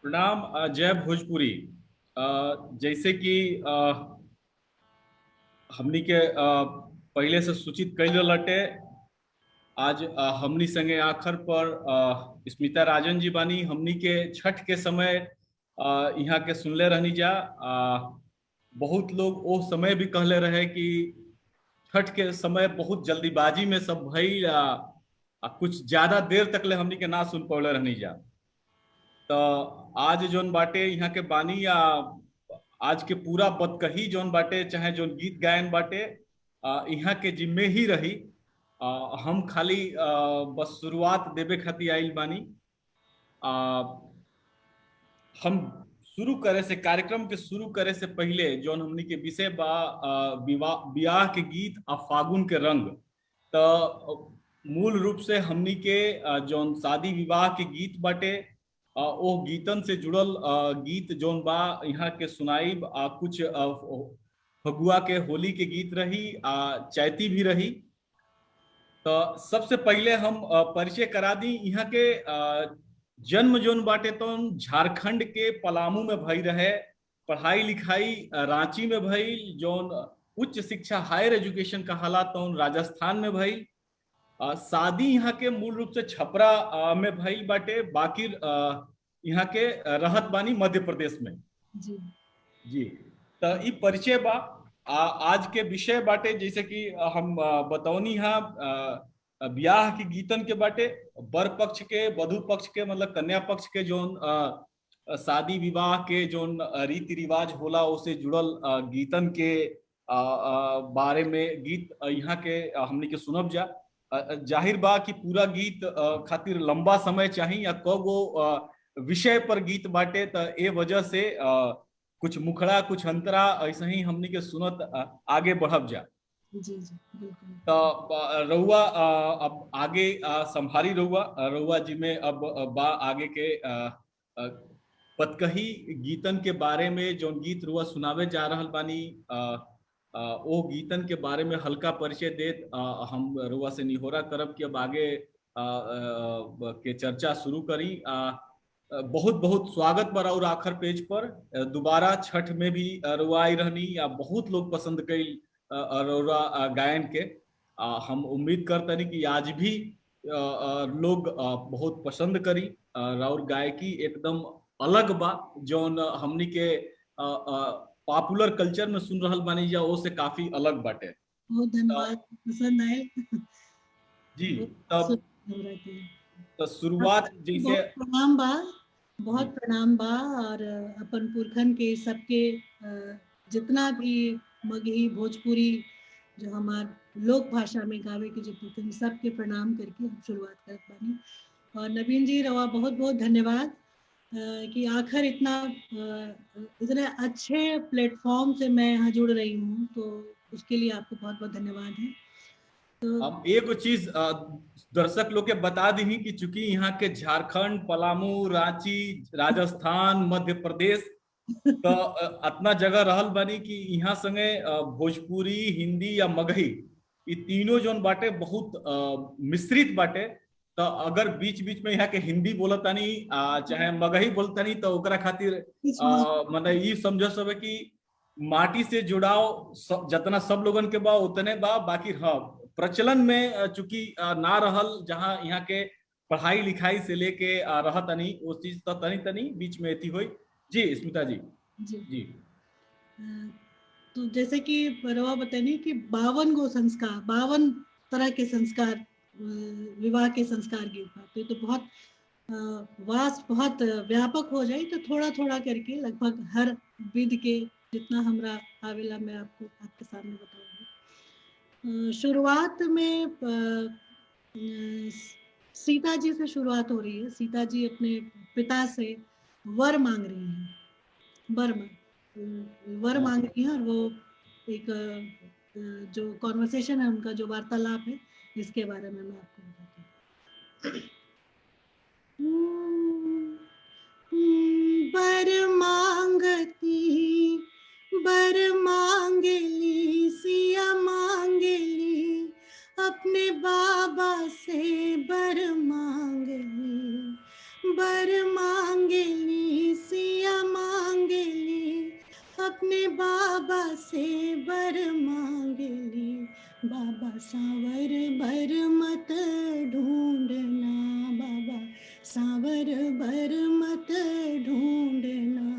प्रणाम। जय भोजपुरी। जैसे कि हमनी के पहले से सूचित कैल लटे। आज हमनी संगे आखिर पर स्मिता राजन जी बानी। हमनी के छठ के समय यहाँ के सुनले रहनी जा। बहुत लोग वो समय भी कहले रहे कि छठ के समय बहुत जल्दीबाजी में सब भइल, कुछ ज्यादा देर तक ले हमनी के ना सुन पौले रहनी जा। तो आज जोन बाटे यहाँ के बानी या आज के पूरा बतकही जोन बाटे चाहे जोन गीत गायन बाटे यहाँ के जिम्मे ही रही। हम खाली बस शुरुआत देवे खातिर आइल बानी। आ, हम शुरू करे से कार्यक्रम के शुरू करे से पहले जोन हमनी के विषय बा विवाह ब्याह के गीत आ फागुन के रंग। तो मूल रूप से हमनी के जोन शादी विवाह के गीत बाटे ओ गीतन से जुड़ल गीत जोन बा यहाँ के सुनाई कुछ फगुआ के होली के गीत रही, चैती भी रही। तो सबसे पहले हम परिचय करा दी यहाँ के जन्म जोन बाटे तो झारखंड के पलामू में भई रहे। पढ़ाई लिखाई रांची में भई। जोन उच्च शिक्षा हायर एजुकेशन का हालात तो राजस्थान में भई। शादी यहाँ के मूल रूप से छपरा में भई बाटे, बाकी यहाँ के रहत बानी मध्य प्रदेश में। जी जी। तो ई परिचय बा। आज के विषय बाटे जैसे कि हम बतौनी हा ब्याह के गीतन के बाटे। बर पक्ष के वधु पक्ष के मतलब कन्या पक्ष के जोन शादी विवाह के जोन रीति रिवाज होला उससे जुड़ल गीतन के बारे में गीत यहाँ के हमने के सुनब जा। जाहिर बा कि पूरा गीत खातिर लंबा समय चाहिए या कगो विषय पर गीत बाटे। तो ए वजह से कुछ मुखड़ा कुछ अंतरा ऐसे ही हमने के सुनत आगे बढ़ब जा। जी जी बिल्कुल। तो रउआ अब आगे संभारी रउआ जी में अब बा आगे के पतकही गीतन के बारे में जो गीत रुआ सुनावे जा रहल बानी ओ गीतन के बारे में हल्का परिचय देत हम रुआ से निहोरा करब कि अब आगे के चर्चा शुरू करी। बहुत बहुत स्वागत बा और आखिर पेज पर दोबारा छठ में भी रुआ आई रहनी या बहुत लोग पसंद कई अरोरा गायन के। हम उम्मीद करते कि आज भी लोग बहुत पसंद करी। और गायकी एकदम अलग बा जौन हमनी के पॉपुलर कल्चर में सुन रहल बानी जा वो से काफी अलग बाटे। बहुत धन्यवाद, पसंद आए। जी। तब तो शुरुआत जैसे प्रणाम बा, बहुत प्रणाम बा। और अपन पुरखन के सबके जितना भी मगही भोजपुरी जो हमार लोक भाषा में गावे के जो पुरखन सबके प्रणाम करके हम शुरुआत करत बानी। और नवीन जी रवा बहुत बहुत धन्यवाद कि आखिर इतने अच्छे प्लेटफॉर्म से मैं यहाँ जुड़ रही हूँ, तो उसके लिए आपको बहुत बहुत धन्यवाद है। तो अब एक चीज दर्शक लोग के बता दी कि चूंकि यहाँ के झारखंड, पलामू, रांची, राजस्थान, मध्य प्रदेश तो अतना जगह रहल बानी कि यहाँ संगे भोजपुरी, हिंदी या मगही ये तीनों जोन बाटे बहुत मिश्रित बाटे। तो अगर बीच बीच में यहाँ के हिंदी बोलतानी चाहे मगही बोलतानी तो ओकरा खातिर मतलब ये समझ सब कि माटी से जुड़ाव जितना सब लोगन के बा उतने बा। बाकी हाँ प्रचलन में चूंकि ना रहल जहाँ यहाँ के पढ़ाई लिखाई से लेके रहतनी उस चीज तो तनी तनी बीच में थी हुई। जी स्मिता जी। जी जी। तो जैसे कि रवा बतानी कि 52 गो संस्कार, 52 तरह के संस्कार विवाह के संस्कार के ऊपर तो बहुत वास्ट बहुत व्यापक हो जाए। तो थोड़ा थोड़ा करके लगभग हर विधि के जितना हमरा आवेला मैं आपको आपके सामने बताऊंगी। शुरुआत में सीता जी से शुरुआत हो रही है। सीता जी अपने पिता से वर मांग रही हैं, वर मांग रही हैं। और वो एक जो कॉन्वर्सेशन है उनका जो वार्तालाप है इसके बारे में मैं आपको बताती हूँ। बर मांगती बर मांगली सिया मांगली अपने बाबा से बर मांगली अपने बाबा से बर मांग ली, बाबा सांवर बर मत ढूंढना, बाबा सांवर बर मत ढूंढना।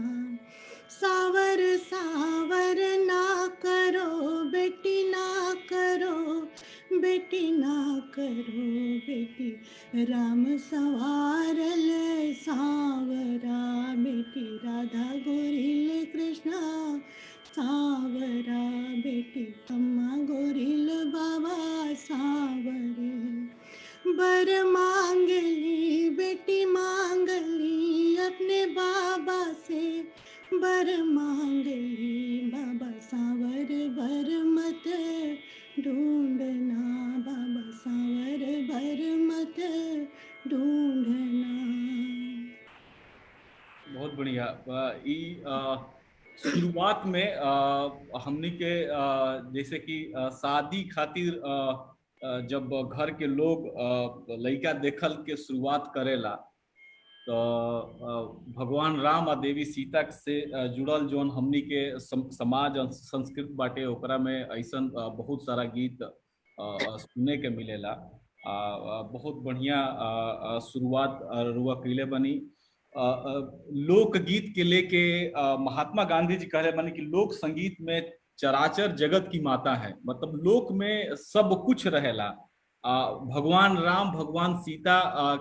सावर सावर ना करो बेटी ना करो, बेटी ना करो बेटी, राम संवारल सांवरा, बेटी राधा गोरिल कृष्णा सांवरा, बेटी अम्मा गोरिल बाबा सांवरे। बर मांगली बेटी मांगली अपने बाबा से, बर मांगली, बाबा सांवर बर मत ढूंढना, बाबा सांवर बर मत ढूंढना। बहुत बढ़िया। शुरुआत में हमनी के जैसे कि शादी खातिर जब घर के लोग लड़का देखल के शुरुआत करेला, तो भगवान राम और देवी सीता से जुड़ल जोन हमनी के समाज और संस्कृत बाटे, ओकरा में ऐसन बहुत सारा गीत सुने के मिलेला। बहुत बढ़िया शुरुआत रुआ कइले बनी। लोकगीत के लेके महात्मा गांधी जी कहले बनी कि लोक संगीत में चराचर जगत की माता है, मतलब लोक में सब कुछ रहेला। भगवान राम भगवान सीता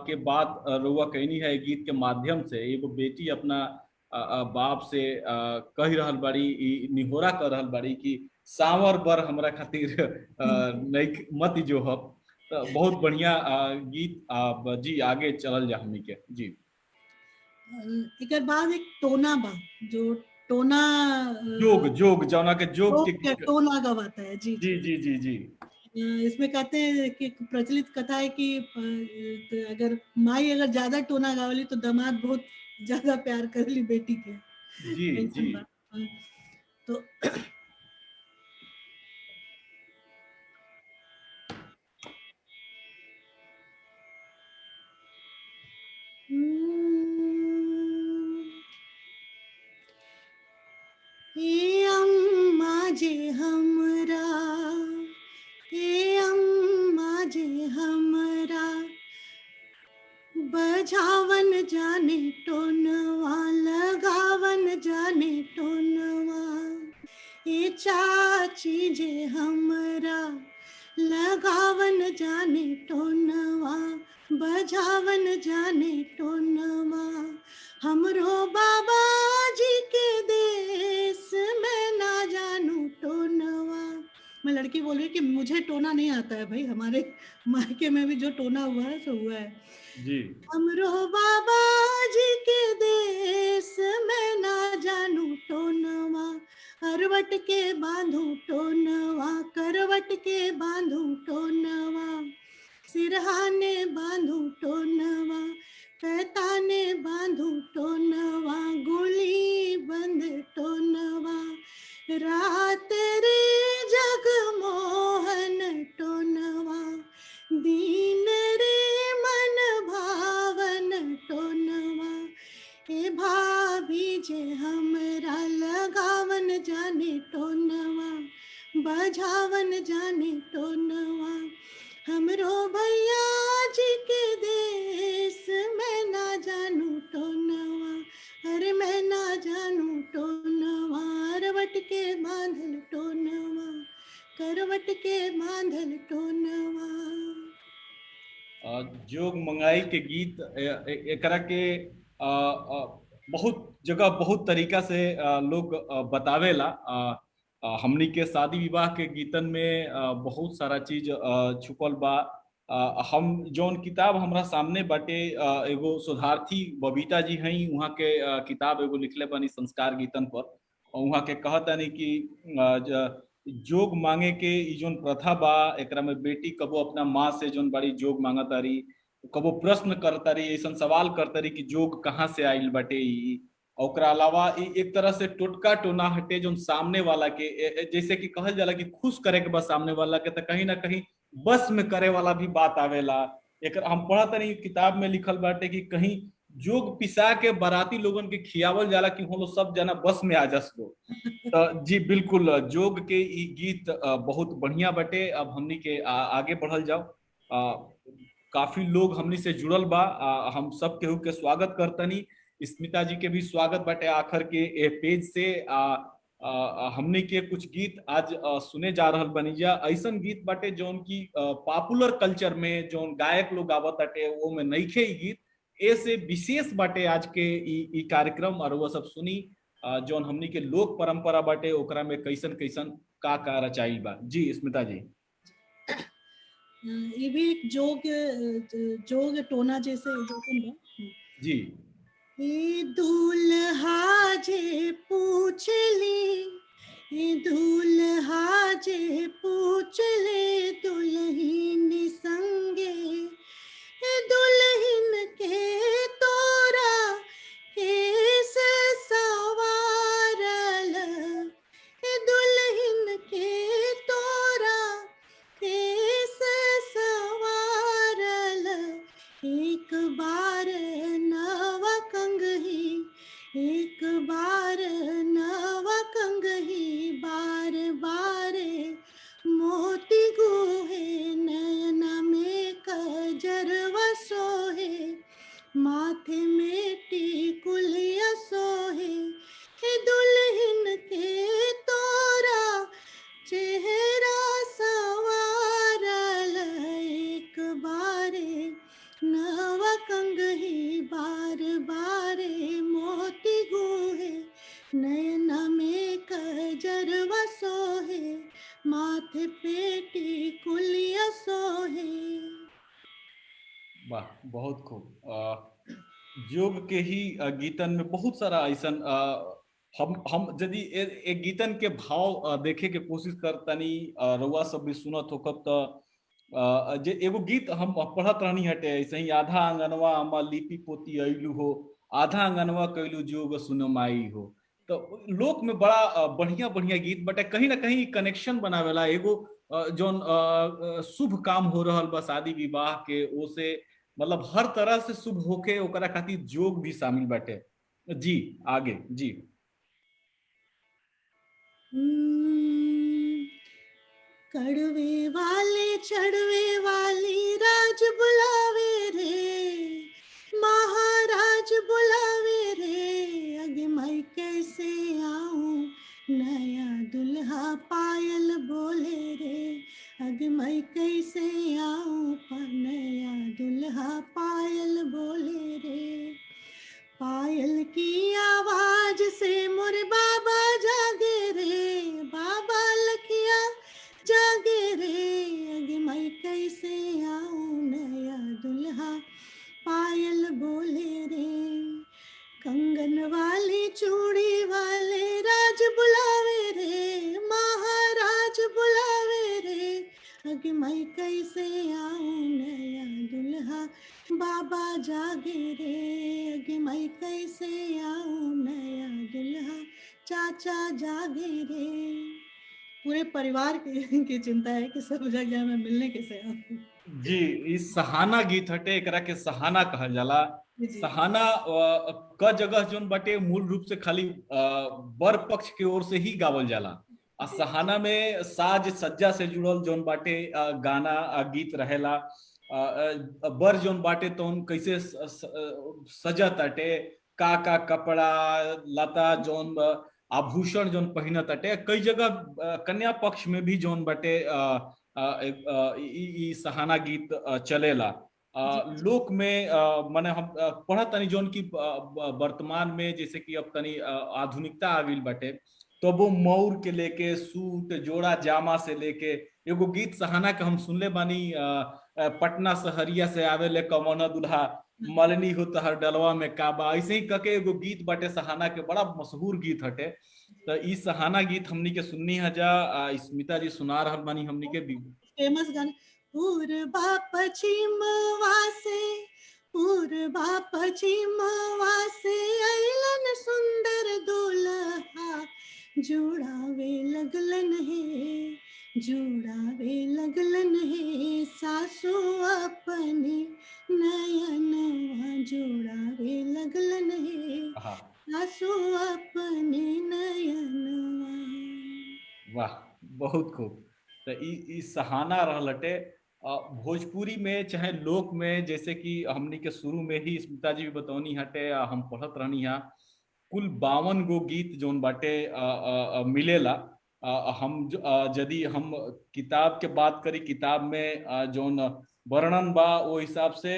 के बात रउआ कहनी है गीत के माध्यम से। एगो बेटी अपना बाप से कह रहल बाड़ी, निहोरा कर रहल बाड़ी कि सांवर बर हमरा खातिर नहीं मत जो हो। तो बहुत बढ़िया गीत। जी आगे चलल जा हमनी के। जी एक बाद एक टोना बा, जो टोना जोग जोग जौना के जोग के गीत। टोना गवाता है। जी जी जी जी जी जी इसमें कहते हैं कि प्रचलित कथा है कि तो अगर माई अगर ज्यादा टोना गावली तो दामाद बहुत ज्यादा प्यार करली बेटी के। जी जी ऐसन बा। तो हे अम्मा जे हमरा, हे अम्मा जे हमरा, बजावन जाने टोनवा लगावन जाने टोनवा। ए चाची जे हमरा लगावन जाने टोनवा, बजावन जाने टोनवा। हमरो बाबा जी के देश में ना जानू टोनवा। मैं लड़की बोल रही कि मुझे टोना नहीं आता है भाई, हमारे मायके में भी जो टोना हुआ है सो हुआ है। जी हमरो बाबा जी के देश में ना जानू टोनवा, करवट के बांधू टोनवा, करवट के बांधू टोनवा, सिरहाने बांधू टोनवा, पैताने बांधू टोनवा, गोली बंद टोनवा। रात रे जगमोहन टोनवा, दीन रे मन भावन टोनवा। ए भाभी जे हमरा लगावन जाने टोनवा, बजावन जाने टोनवा। हमरो भैया जी के देश में ना जानू टोनवा, अरे मैं ना जानू टोनवा। करवट के बांधल टोनवा, करवट के बांधल टोनवा। जोग मंगाई के गीत एकरा के बहुत जगह बहुत तरीका से लोग बतावेला। हमनी के शादी विवाह के गीतन में बहुत सारा चीज छुपल बा। हम जौन किताब हमरा सामने बाटे, एगो शोधार्थी बबीता जी हैं, वहाँ के किताब एगो लिखले बानी संस्कार गीतन पर। और वहाँ के कहतानी कि जोग मांगे के ई जोन प्रथा बा, एकरा में बेटी कबो अपना माँ से जोन बड़ी जोग मांगतारी, कबो प्रश्न करतारी, ऐसा सवाल करतारी कि जोग कहाँ से आइल बाटे ई। ओकरा अलावा एक तरह से टोटका टोना हटे जोन सामने वाला के जैसे कि कहल जाला कि खुश करे के बस सामने वाला के, तो कहीं ना कहीं बस में करे वाला भी बात आवेला। एक हम पढ़त नहीं किताब में लिखल बाटे कि कहीं जोग पिसा के बाराती लोगन के खियावल जाला कि हम लोग सब जना बस में आ जस लो। तो जी बिल्कुल, जोग के ई गीत बहुत बढ़िया बटे। अब हमनी के आगे बढ़ल जाओ। काफी लोग हमनी से जुड़ल बा। हम सब केहू के स्वागत करतनी। स्मिता जी के भी स्वागत बाटे आखिर के ए पेज से। हमनी के कुछ गीत आज सुने जा रहल बनी जा। ऐसन गीत बाटे जौन की पॉपुलर कल्चर में जौन गायक लोग गावत बाटे वो में नइखे ई गीत। ऐसे विशेष बाटे आज के ई कार्यक्रम, और वो सब सुनी जौन हमनी के लोक परंपरा बाटे ओकरा में कैसन कैसन का रचाई बा। जी स्मिता जी। ये भी एक जोग टोना जैसे जोगन बा। जी। ए दूल्हा जे पूछ ली, ए दूल्हा जे पूछ ले दुल्हन संगे, ए दुल्हन के तोरा केस सवारल, ए दुल्हन के तोरा केस सवारल, एक बार नवा कंगही, एक बार नवा कंगही, बार बार मोती गुहे, नयना में कजरवा सोहे, माथे में टिकुलिया सोहे, हे दुल्हन के तोरा चेहरा सवारल, एक बारे नवा कंगही, बार बारे मोती गुहे, नयना में कजरवा सोहे, माथे पे टिकुलिया सोहे। वाह, बहुत खूब। जोग के ही गीतन में बहुत सारा ऐसन हम यदि एक गीतन के भाव देखे के कोशिश करतनी, रउआ सब भी सुनत हो कब तो जे एगो गीत हम पढ़त रहनी हटे ऐसे ही, आधा आंगनवा अम्मा लिपि पोती अइलू हो, आधा आंगनवा कैलू जोग सुनमाई हो। तो लोक में बड़ा बढ़िया बढ़िया गीत बटे, कहीं ना कहीं कनेक्शन बनावेला एगो जौन शुभ काम हो रहल बा शादी विवाह के, ओसे मतलब हर तरह से शुभ होके ओकरा खातिर जोग भी शामिल बाटे। जी आगे जी। कड़वे वाले चढ़वे वाली राज बुलावे रे, महाराज बुलावे रे, अगे मैं कैसे आऊं, नया दुल्हा पायल बोले रे, अगे मैं कैसे आऊं, नया दुल्हा पायल बोले रे, पायल की आवाज से मोर बाबा जागे रे, बाबा लखिया जागे रे, अगे मैं कैसे आऊं, नया दुल्हा पायल बोले रे, कंगन वाले चूड़ी वाले राज बुलावे रे, महाराज बुलावे रे, अगे मैं कैसे आऊं, नया दुल्हा बाबा जागे रे, अगे मैं कैसे आऊं, नया दुल्हा चाचा जागे रे। पूरे परिवार की चिंता है कि सब जग जाए, मैं मिलने कैसे आऊं। जी, इस सहाना गीत हटे, एकरा के सहाना कहल जाला। जी सहाना क जगह जोन बाटे मूल रूप से खाली बर पक्ष की ओर से ही गावल जाला। आ जी सहाना में साज सज्जा से जुड़ल जोन बाटे गाना गीत रहेला। बर जोन बाटे तो कैसे सजत अटे, का कपड़ा लता जोन आभूषण जोन पहिनत अटे। कई जगह कन्या पक्ष में भी जोन बाटे ई सहाना गीत चलेला। जी लोक में माने हम पढ़त तनी जोन की वर्तमान में जैसे कि अब तनी आधुनिकता आ गई बाटे, तो वो मौर के लेके सूट जोड़ा जामा से लेके एगो गीत सहाना के हम सुनले बानी, पटना सहरिया से आवे ले कमौना दुल्हा, मलनी हो तहर डलवा में काबा, ऐसे ही कके एगो गीत बाटे सहाना के, बड़ा मशहूर गीत हटे। तो ई सहाना गीत हमनी के सुननी हजा। स्मिता जी सुना रहल बानी हमनी के फेमस गाना, पूर्वा पश्चिमवा से, पूर्वा पश्चिमवा से अइलन सुंदर दुल्हा, जुड़ावे लगलन हे, जोड़ावे लगलन हे सासु अपने नयनवा, जोड़ावे लगलन हे हाँ, सासु अपने नयनवा। वाह, बहुत खूब। तो ई सहाना रहलटे भोजपुरी में चाहे लोक में, जैसे कि हमनी के शुरू में ही स्मिता जी भी बतौनी हटे, हम पढ़त रहनी हा, कुल 52 गो गीत जोन बाटे मिलेला। यदि हम किताब के बात करी, किताब में जोन वर्णन बा वो हिसाब से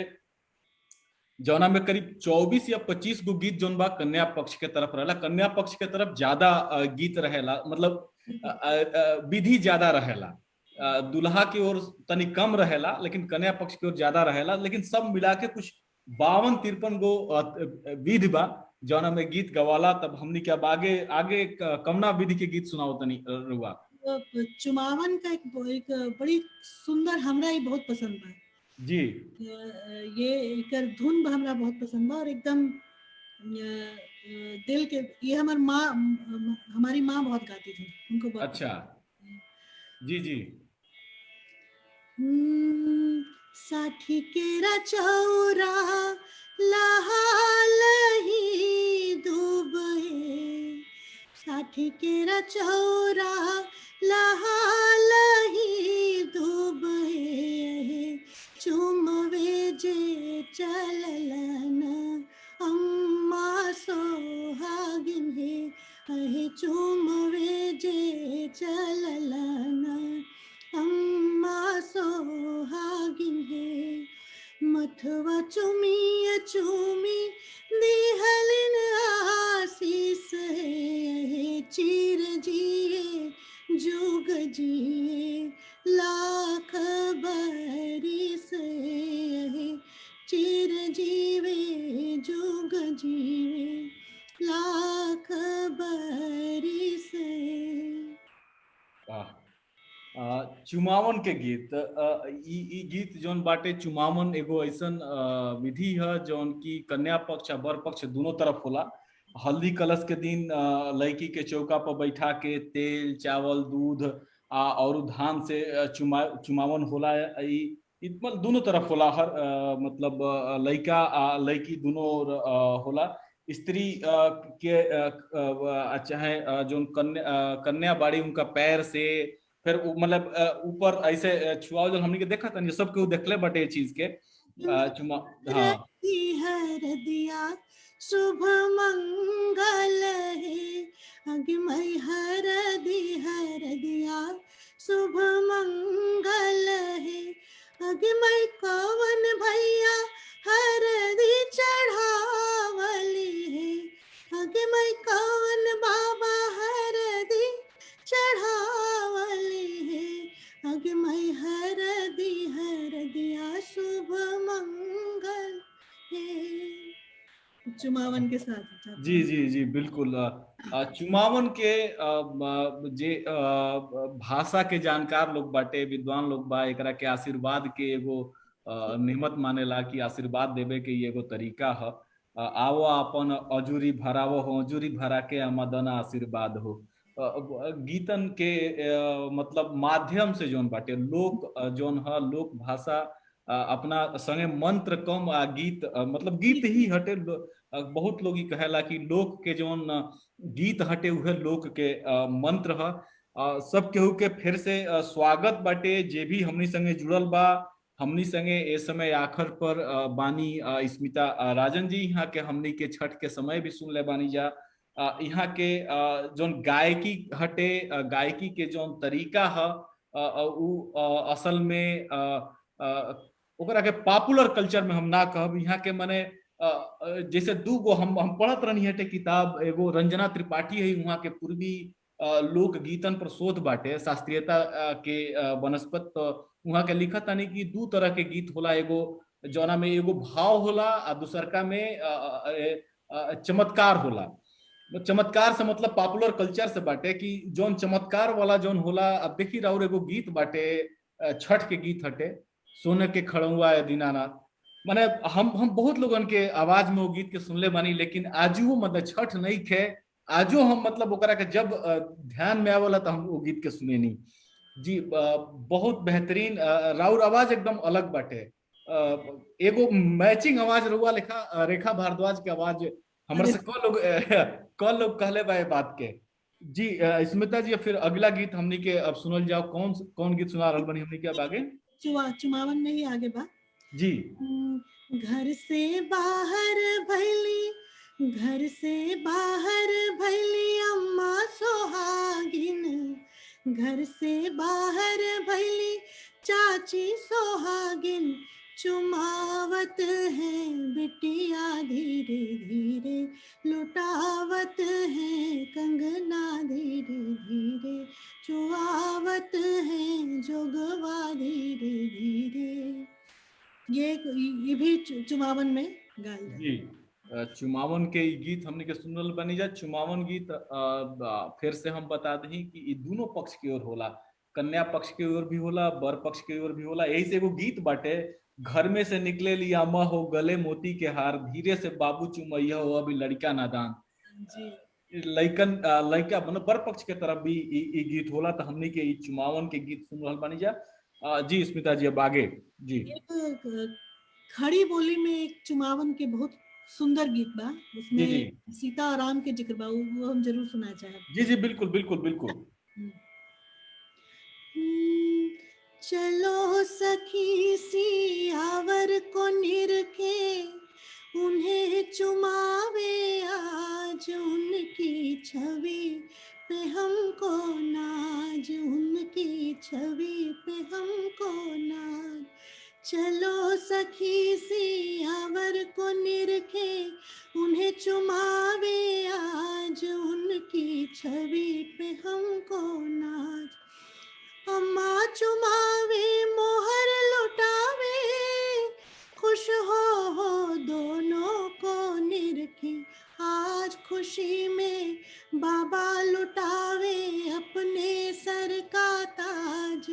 जौना में करीब 24 या 25 गो गीत जोन बा कन्या पक्ष के तरफ रहेला। कन्या पक्ष के तरफ ज्यादा गीत रहेला, मतलब विधि ज्यादा रहेला। दुल्हा की ओर तनी कम रहेला, लेकिन कन्या पक्ष की ओर ज्यादा रहेला। लेकिन सब मिला के कुछ 52-53 गो विधि बा जौना में गीत गवाला। तब हमनी के अब आगे आगे कमना विधि के गीत सुनाओ तनी रुआ। चुमावन का एक बड़ी सुंदर, हमरा ये बहुत पसंद बा जी, ये एकर धुन हमरा बहुत पसंद बा, और एकदम दिल के, ये हमारी माँ बहुत गाती थी, उनको बहुत अच्छा, पसंद। जी जी, साठी केरा चौरा लहालही दुबहे, साठी केरा चौरा लहालही दुबहे, चुमवे जे चललन अम्मा सोहागिन हे, अहे चुमवे जे चललन अम्मा सोहागिन हे। मथवा चुमी चुमी दिहलिन आशीष है, चिर जिए जुग जिए लाख बरिस है, चिर जीवे जुग जीवे लाख बरिस है। वाह। चुमावन के गीत, ई गीत जौन बाटे, चुमावन एगो ऐसन विधि है जौन की कन्या पक्ष आ वर पक्ष दोनों तरफ होला। हल्दी कलश के दिन लड़की के चौका पर बैठा के तेल चावल दूध और धान से चुमावन होला। मतलब दोनों तरफ होला, हर मतलब लड़का आ लड़की दोनों होला। स्त्री के चाहे जो कन्या बाड़ी उनका पैर से, फिर मतलब ऊपर ऐसे छुआओ, जो हमने के देखा था, सब केहू देखले बटे ये चीज के चुमा। हाँ, हर दिया शुभ मंगल है, अगमय हर दिया शुभ मंगल है, अगमय कवन भैया हर दी चढ़ावली है, अगमय कवन बाबा हर दी चढ़ावली है, अगमय हर दिया शुभ मंगल है। चुमावन के साथ जी जी जी, बिल्कुल। चुमावन के जे भाषा के जानकार लोग बाटे, विद्वान लोग बा, एकरा के आशीर्वाद के एगो नेमत मानेला कि आशीर्वाद देवे के ये एगो तरीका है। आवो अपन अजूरी भरावो हो, अजूरी भरा के आमदन आशीर्वाद हो। गीतन के मतलब माध्यम से जोन बाटे लोक जोन है, लोक भाषा अपना संगे मंत्र कम आ गीत मतलब गीत ही हटे। बहुत लोग ही कहेला कि लोक के जोन गीत हटे उहे लोक के मंत्र है। सब केहू के फिर से स्वागत बाटे, जे भी हमनी संगे जुड़ल बा। हमनी संगे ए समय आखिर पर बानी स्मिता राजन जी, यहाँ के हमनी के छठ के समय भी सुन ले बानी जा। यहाँ के जोन गायकी हटे, गायकी के जोन तरीका है असल में ओकरा के पॉपुलर कल्चर में हम ना कहब। यहाँ के मने जैसे दू गो हम पढ़त रहनी हटे किताब, एगो रंजना त्रिपाठी है, वहाँ के पूर्वी लोक गीतन पर शोध बाटे, शास्त्रीयता के वनस्पत। वहाँ के लिखत तानी कि दू तरह के गीत होला, एगो जौना में एगो भाव होला आ दूसरका में चमत्कार होला। चमत्कार से मतलब पॉपुलर कल्चर से बाटे कि जौन चमत्कार वाला जौन होला, अब देखी राउर एगो गीत बाटे छठ के गीत हटे, सोने के खड़ुआ दीनानाथ। माने हम बहुत लोगन के आवाज में वो गीत के सुनले बानी, लेकिन आजू मतलब छठ नहीं खे, आजो हम मतलब ओकरा के जब ध्यान में आवला तो हम वो गीत के सुने नहीं। जी बहुत बेहतरीन। राउर आवाज एकदम अलग बाटे। एगो मैचिंग आवाज रुआ लेखा रेखा भारद्वाज के आवाज हमर अरे से कौन लोग कहले बा ये बात के। जी स्मिता जी, फिर अगला गीत हमनी के अब सुनल जाओ। कौन कौन गीत सुना रहल बनी हमनी के अब आगे? चुमावन में ही आगे बा। जी घर से बाहर भैली, घर से बाहर भैली अम्मा सोहागिन, घर से बाहर भैली चाची सोहागिन, चुमावत है बिटिया धीरे धीरे, लुटावत है कंगना धीरे धीरे, चुआवत है जोगवा धीरे धीरे। ये भी चुमावन में गायल जी चुमावन के ई गीत हमने के सुनल बनी जा। चुमावन गीत फिर से हम बता दी कि ई दोनों पक्ष की ओर होला, कन्या पक्ष की ओर भी होला, बर पक्ष की ओर भी होला। यही से एगो गीत बाटे, घर में से निकले लिया अम्मा हो गले मोती के हार, धीरे से बाबू चुमैया हो अभी लड़का नादान। जी। लइकन लइका मतलब बर पक्ष के तरफ भी ई गीत होला। तो हमने के ई चुमावन के गीत सुन रहल बानी जा। जी स्मिता जी अब आगे। जी एक खड़ी बोली में एक चुमावन के बहुत सुंदर गीत बा, जी उसमें जी सीता और राम के जिक्र बा, वो हम जरूर सुना चाहब। जी जी बिल्कुल बिल्कुल बिल्कुल। चलो सखी सियावर को निरखे, उन्हें चुमावे आज उनकी छवि पे हमको नाज, उनकी छवि पे हमको नाज। चलो सखी सियावर को निरखे, उन्हें चुमावे आज उनकी छवि पे हमको नाज। अम्मा चुमावे मोहर लुटावे, खुश हो दोनों को निरखे, आज खुशी में बाबा लुटावे अपने सर का ताज,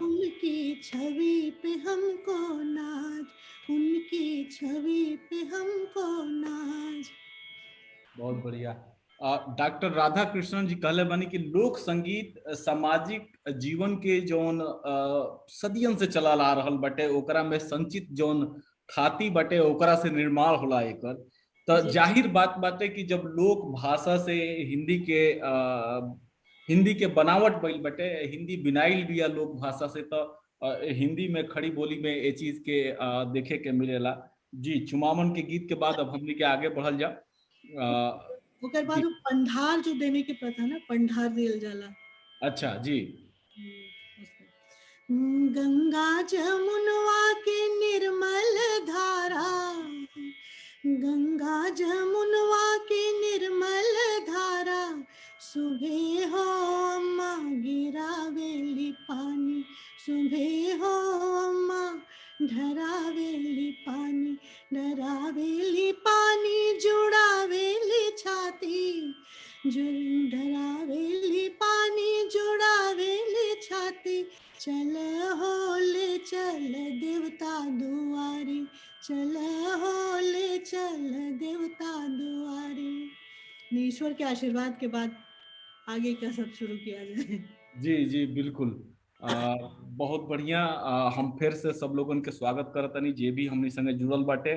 उनकी छवि पे हमको नाज, उनकी छवि पे हमको नाज। बहुत बढ़िया। डॉक्टर राधा कृष्णन जी कहले बानी कि लोक संगीत सामाजिक जीवन के जौन सदियन से चलल आ रहल बटे, ओकरा में संचित जौन खाती बटे ओकरा से निर्माण होला एकर। तो जी जाहिर बात बाटे कि जब लोक भाषा से हिंदी के बनावट भइल बटे, हिंदी बिनाइल भी है लोक भाषा से, तो हिंदी में खड़ी बोली में ये चीज के देखे के मिलेला। जी चुमावन के गीत के बाद अब हमनी के आगे बढ़ल जा। ओकर बाद जी वो पंडार जो देने के प्रथा ना, पंडार दियल जाला। अच्छा जी गंगा जमुनवा के निर्मल धारा, गंगा जमुनवा के निर्मल धारा, सुबह हो अम्मा गिरावेली पानी, सुबह हो अम्मा ढरावेली पानी, ढरावेली पानी जुड़ावेली छाती, ढरावेली पानी जुड़ावेली छाती। चल हो ले चल देवता दुआरी, चल हो ले चल देवता दुआरी। ईश्वर के आशीर्वाद के बाद आगे का सब शुरू किया जाए। जी जी बिल्कुल। बहुत बढ़िया। हम फिर से सब लोगन के स्वागत करतनी जे भी हमनी संगे जुड़ल बाटे।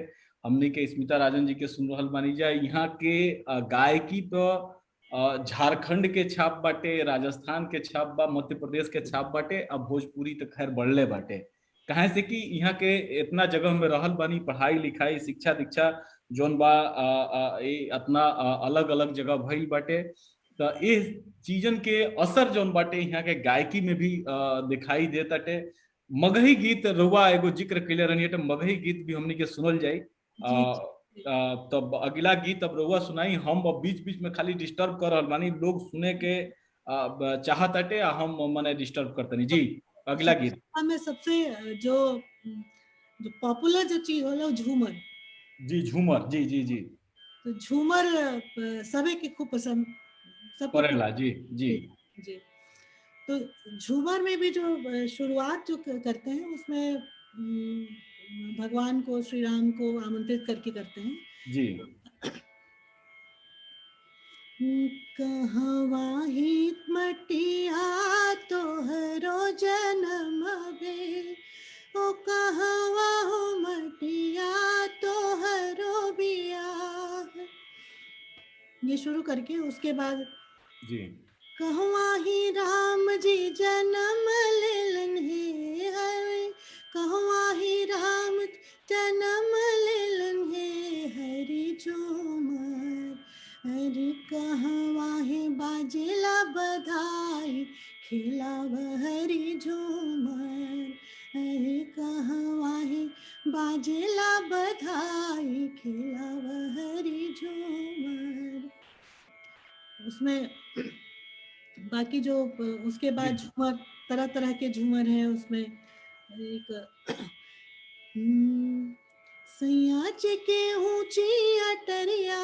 हमनी के स्मिता राजन जी के सुन रहल बानी जा। यहाँ के गायकी तो झारखंड के छाप बाटे, राजस्थान के छाप बा, मध्य प्रदेश के छाप बाटे, अब भोजपुरी तो खैर बढ़ले बाटे। कहे से कि यहाँ के इतना जगह में रहल बानी, पढ़ाई लिखाई शिक्षा दीक्षा जौन बा इतना अलग अलग जगह भइल बाटे। तो इस चीजन के असर जौन बाटे यहाँ के गायकी में भी दिखाई देताटे। मगही गीत रउआ एगो जिक्र कैले रहनी, तो मगही गीत भी हमनी के सुनल जाई। तब अगला गीत अब रउआ सुनाई। हम बीच बीच में खाली डिस्टर्ब कर रहल बानी, लोग सुने के चाहताटे, हम मने डिस्टर्ब करतनी। जी अगला गीत। में सबसे जो जो पॉपुलर जो चीज होला वो झूमर। जी झूमर। जी जी जी तो झूमर सभी के खूब पसंद, सबके खूब। परेला। जी जी जी तो झूमर में भी जो शुरुआत जो करते हैं उसमें भगवान को, श्री राम को आमंत्रित करके करते हैं। जी कहवा हित मटिया तोहरो जन्म भेल, ओ कहवा हो मटिया तोहरो बियाह। ये शुरू करके उसके बाद जी कहवा ही राम जी जन्म लेलन हे हरे, कहवा ही राम जन्म लेलन हे हरि झूमर, हरि कहवा ही बाजेला बधाई खिलाव हरि झूमर, हरि कहवा ही बाजेला बधाई खिलाव हरि झूमर। उसमें बाकी जो उसके बाद जी झूमर, तरह तरह के झूमर हैं उसमें। एक सैयाज के ऊंची अटरिया,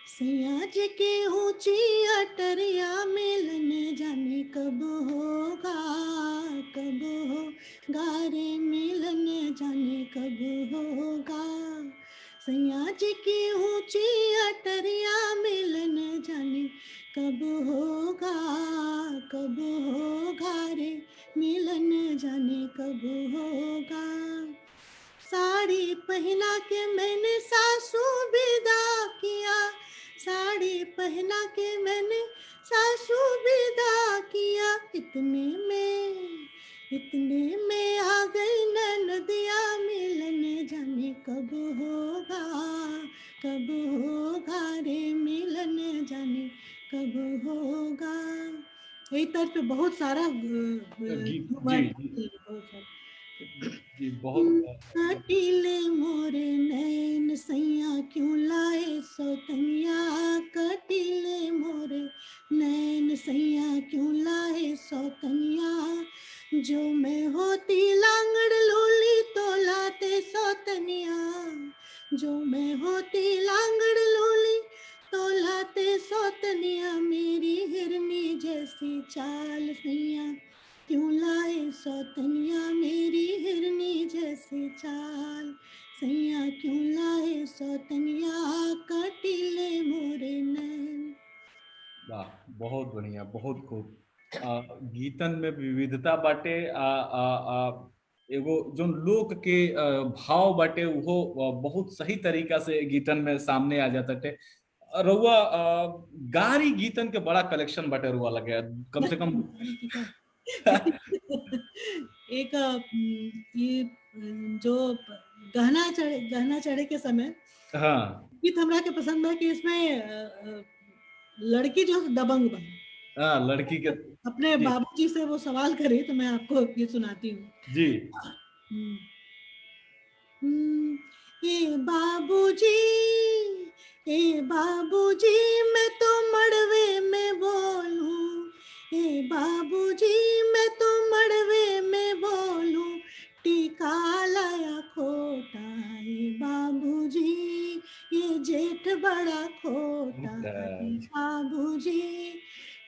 सैयाज के ऊंची अटरिया मिलन जाने कब होगा, कब होगा रे मिलन जाने कब होगा, सैयाज की ऊंची अटरिया मिलन जाने कब होगा, कब होगा रे मिलन जाने कब होगा। साड़ी पहना के मैंने सासू विदा किया, साड़ी पहना के मैंने सासू विदा किया, इतने में आ गई ननदिया मिलन जाने कब होगा, कब होगा रे मिलन जाने कब होगा। यही तर्ज पे बहुत सारा गीत झूमर, जी बहुत सारा। जी बहुत कटीले मोरे नैन सैया क्यों लाए सौतनिया, कटीले मोरे नैन सैया क्यों लाए सौतनिया, जो मैं होती लांगड़ लूली तो लाते सौतनिया, जो मैं होती लांगड़ लूली तो लाते सौतनिया, मेरी हिरनी जैसी चाल सैया क्यों लाए सौतनिया, मेरी हिरनी जैसी चाल सैया क्यों लाए सौतनिया, कटीले मोरे नैन। वाह, बहुत बढ़िया, बहुत खूब। गीतन में विविधता बाटे। एगो जो लोक के भाव बाटे वो बहुत सही तरीका से गीतन में सामने आ जाता टे। रउआ गारी गीतन के बड़ा कलेक्शन बाटे रुआ लगे, कम से कम एक ये जो गहना चढ़े के समय हाँ गीत हमरा के पसंद है कि इसमें लड़की जो दबंग बन हाँ, लड़की के अपने जी बाबूजी से वो सवाल करे, तो मैं आपको ये सुनाती हूँ। जी ए बाबूजी, ए बाबूजी मैं तो मड़वे में बोलूं, ए बाबूजी मैं तो मड़वे में बोलूं, टीका लाया खोटा, ए बाबूजी ये जेठ बड़ा खोटा, ए बाबूजी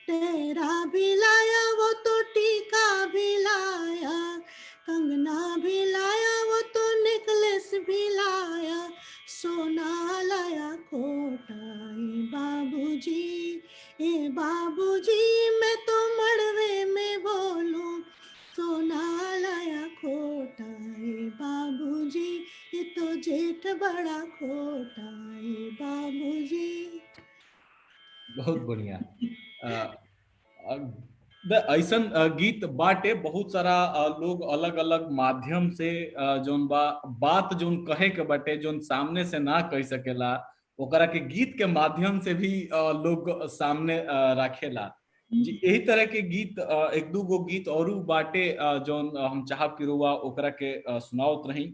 तेरा भी लाया वो तो टीका भी लाया, कंगना भी लाया वो तो नेकलेस भी लाया, सोना लाया खोटा, ए बाबूजी मैं तो मड़वे में बोलूं, सोना लाया खोटा, ए बाबूजी ये तो जेठ बड़ा खोटा, ए बाबूजी। बहुत बढ़िया। ऐसन गीत बाटे बहुत सारा लोग अलग अलग माध्यम से जोन बात जोन कहे के बाटे जोन सामने से ना कह सकेला, ओकरा के गीत के माध्यम से भी लोग सामने रखेला। जी यही तरह के गीत एक दू गो गीत और बाटे जोन हम चाहब कि रुआ ओकरा के सुनावत रही।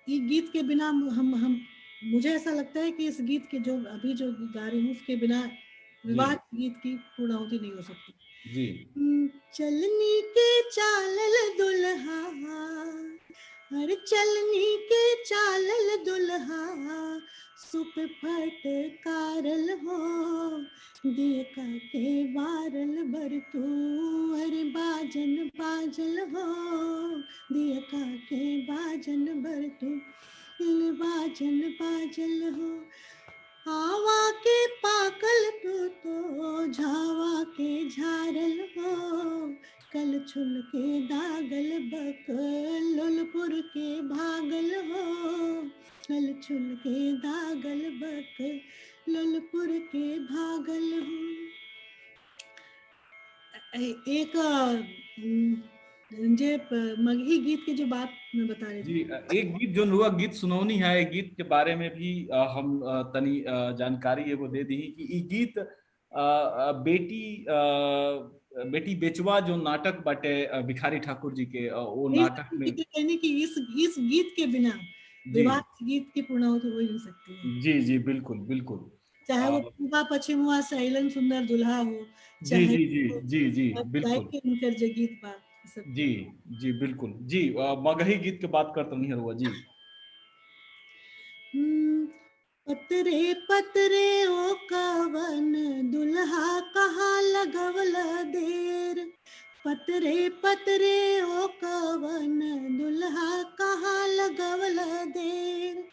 ये गीत के बिना हम मुझे ऐसा लगता है कि इस गीत के जो अभी जो गा रही हूँ उसके बिना विवाह के गीत की पूर्णाहुति नहीं हो सकती। जी चलनी के चालल दुल्हा, हर चलनी के चालल दुल्हा, सुप फट कारल हो, देखा के बारल बरतू, अरे बाजन बाजल हो, देखा के बाजन बरतू, दिल बाजल बाजल हो, आवा के पाकल तो झावा के झारल हो, कल छुल के दागल बक लुलपुर के भागल हो, कल छुल के दागल बक लुलपुर के भागल हो। एक जे मगही गीत के जो बात मैं बता रही जी, थी, एक गीत जो रुआ गीत सुनौनी है, एक गीत के बारे में भी हम तनी जानकारी एगो दे दी कि ई गीत बेटी बेचवा जो नाटक बाटे भिखारी ठाकुर जी के, वो नाटक में। कहने कि इस गीत के बिना जी विवाह गीत की पूर्णाहुति हो ही नहीं सकती है। जी जी, बिल्कुल बिल्कुल। चाहे वो अ, पूर्वा पश्चिमवा सैलन सुंदर दुल्हा हो, जी चाहे जी जी जी जी, गाय बिल्कुल। के उनकर जे गीत बा सब। जी जी बिल्कुल जी, मगही गीत के बात करते नहीं रुआ जी। पतरे पतरे ओ कवन दुल्हा कहाँ लगवल देर, पतरे पतरे ओ कवन दुल्हा कहाँ लगवल देर,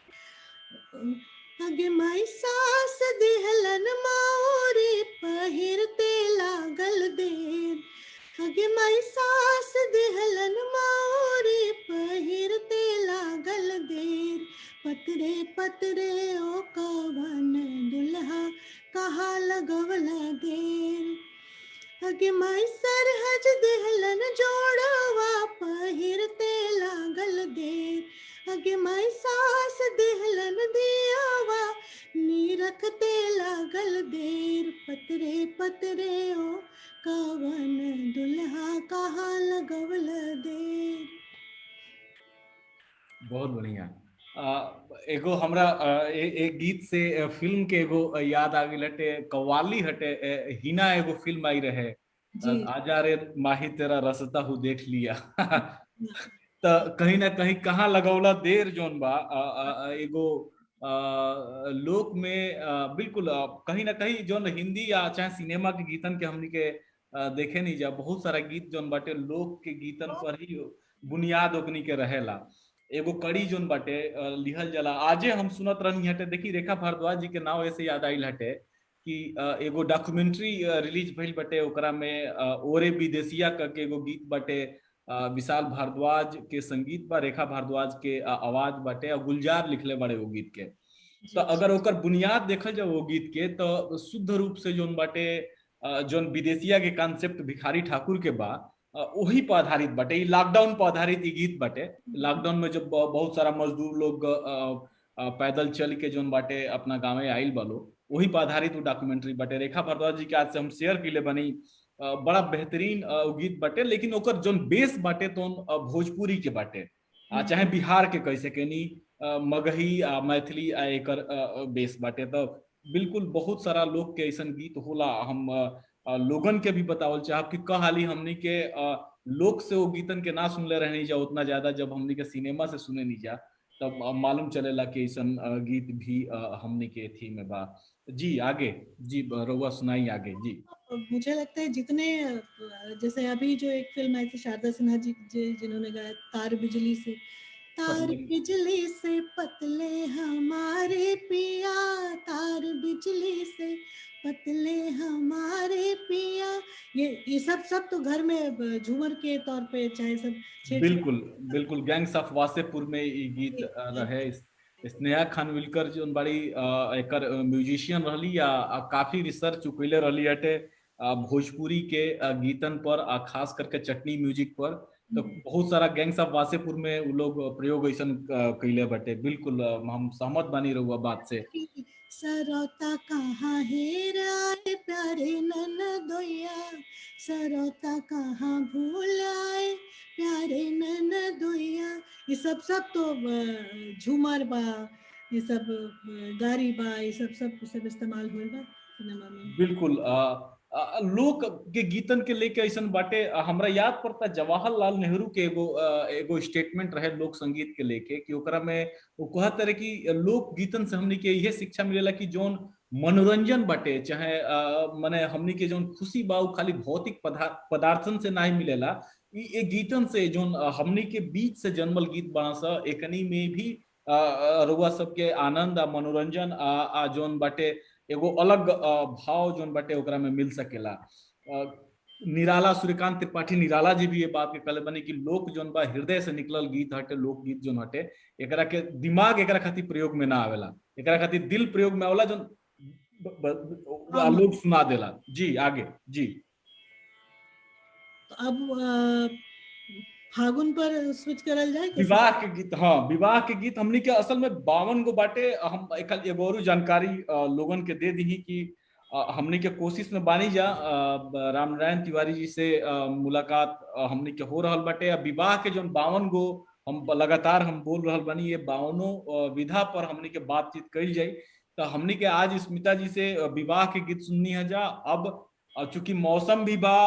अगे माई सास दिहलन माओरी पहिरते लागल देर, अगे माई सास दिहलन माओरी पहिरते लागल देर, पतरे पतरे ओ कवन दुल्हा कहाँ लगवल देर, अगे माई सरहज दिहलन जोड़वा पहिरते लागल देर, अगे माई सास दिहलन दियावा नीरखते लागल देर, पतरे पतरे ओ कवन दुल्हा कहाँ लगवल देर। बहुत बढ़िया। एगो हमरा एक गीत से फिल्म के एगो याद आ गई हटे, कव्वाली हटे, हिना एगो फिल्म आई रहे, जी आजा रे माही तेरा रसता हूँ देख लिया। तो कहीं ना कहीं कहाँ लगौला देर जोन बा, एगो लोक में बिल्कुल कहीं ना कहीं जोन हिंदी या चाहे सिनेमा के गीतन के हमनी के देखे नहीं जा, बहुत सारा गीत जोन बाटे लोक के गीतन पर ही बुनियाद ओकनी के रहेला। एगो कड़ी जोन बाटे लिहल जाला, आजे हम सुनत रहनी हटे, देखी रेखा भारद्वाज जी के नाम ऐसे याद आइल हटे कि एगो डॉक्यूमेंट्री रिलीज भइल बाटे, ओकरा में ओरे विदेशिया करके एगो गीत बाटे, विशाल भारद्वाज के संगीत बा, रेखा भारद्वाज के आवाज बाटे, और गुलजार लिखले बड़े वो गीत के। तो अगर ओकर बुनियाद देखल जाए वो गीत के, तो शुद्ध रूप से जोन बाटे जोन विदेशिया के कॉन्सेप्ट भिखारी ठाकुर के बा, वही पर आधारित बाटे। ई लॉकडाउन पर आधारित ई गीत बाटे। लॉकडाउन में जब बहुत सारा मजदूर लोग पैदल चल के जोन बाटे अपना गाँव में आइल बालो, वही पर आधारित वो डॉक्यूमेंट्री बाटे। रेखा भारद्वाज जी के आज से हम शेयर किले बनी, बड़ा बेहतरीन गीत बाटे, लेकिन ओकर जोन बेस बाटे तो भोजपुरी के बाटे, चाहे बिहार के कह सकेनी, मगही मैथिली एकर बेस बाटे। तो बिल्कुल बहुत सारा लोग के ऐसा गीत होला, हम लोगन के भी बतावल चाहब कि कहाली हमनी के लोक से वो गीतन के ना सुनले रहनी जा उतना ज्यादा, जब हमनी के सिनेमा से सुने नहीं जा तब मालूम चलेला कि ऐसा गीत भी हमनी के थी में बा। जी आगे, जी रउआ सुनाई आगे जी। मुझे लगता है जितने जैसे अभी जो एक फिल्म आई थी शारदा सिन्हा जी जिन्होंने गाया तार बिजली से, तार बिजली से पतले हमारे पिया, तार बिजली से पतले हमारे पिया, ये सब तो घर में झूमर के तौर पे चाहे सब बिल्कुल बिल्कुल, गैंग्स ऑफ वासेपुर में ये गीत रहे। स्नेहा खानविलकर जो बड़ी एकर म्यूजिशियन रही, काफी रिसर्च कैले रही हटे भोजपुरी के गीतन पर, खास करके चटनी म्यूजिक पर। तो बहुत सारा गैंग्स ऑफ वासेपुर में वो लोग प्रयोग ऐसा कैले बटे। बिल्कुल हम सहमत बानी रहुआ बात से। सरौता कहाँ हेर आए प्यारे ननदोया, सरौता कहाँ भूल आए प्यारे ननदोया, ये सब तो झूमर बा, ये सब गारी बा, ये सब इस्तेमाल हुए बा सिनेमा में। बिल्कुल लोक के गीतन के लेके ऐसा बाटे, हमरा याद पड़ता जवाहरलाल नेहरू के एगो स्टेटमेंट रहे लोक संगीत के लेके, कि ओकरा में वो कहत रहे कि लोक गीतन से हमनी के यह शिक्षा मिलेला कि जोन मनोरंजन बाटे, चाहे माने हमनी के जोन खुशी बा, खाली भौतिक पदार्थन से नहीं मिलेला, ये गीतन से जोन हमनी के बीच से जन्मल गीत बना सा, एकनी में भी रउआ सबके आनंद आ मनोरंजन आ जोन बाटे एगो अलग भाव जोन बाटे ओकरा में मिल सकेला। निराला सूर्यकांत त्रिपाठी निराला जी भी ये बात के कहले बनी कि लोक जोन बा हृदय से निकलल गीत हटे, लोकगीत जोन हटे एकरा के दिमाग एकरा खातिर प्रयोग में ना आवेला, एकरा खातिर दिल प्रयोग में आवेला, जोन लोग सुना देला। जी आगे जी। तो अब फागुन पर स्विच करल जाए कैसे? विवाह के गीत, हाँ विवाह के गीत हमनी के असल में 52 गो बाटे। हम एक एगो और जानकारी लोगन के दे दी कि हमनी के कोशिश में बानी जा रामनारायण तिवारी जी से मुलाकात हमनी के हो रहल बाटे। विवाह के जो 52 गो हम लगातार हम बोल रहल बानी, ये 52 विधा पर हमनी के बातचीत कल जाई। तो हमनी के आज स्मिता जी से विवाह के गीत सुननी है जा। अब चूंकि मौसम भी बा,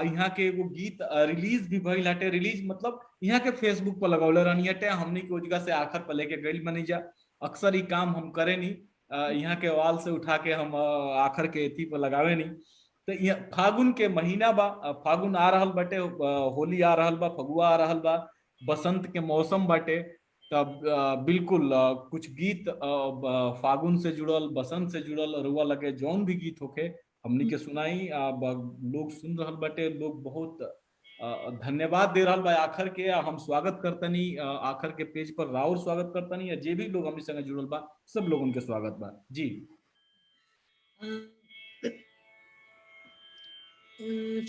यहाँ के एगो गीत रिलीज भी भइल हटे। रिलीज मतलब यहाँ के फेसबुक पर लगौले रहनी हटे, हमनी के जगह से आखिर पर लेके गई बनी जा। अक्सर ये काम हम करे नहीं, यहाँ के वाल से उठा के हम आखिर के एथी पर लगावे नहीं। तो यहाँ फागुन के महीना बा, फागुन आ रहल बाटे, होली आ रहल बा, फगुआ आ रहल बा, बसंत के मौसम बाटे। तब बिल्कुल कुछ गीत फागुन से जुड़ल, बसंत से जुड़ल रुआ लगे जौन भी गीत होके हमनी के सुनाई। लोग सुन रहल बाटे, लोग बहुत धन्यवाद दे रहल बा आखिर के। हम स्वागत करतनी आखिर के पेज पर राउर स्वागत करतनी, या जे भी लोग हमनी संगे जुड़ल बा सब लोगन के स्वागत बा जी।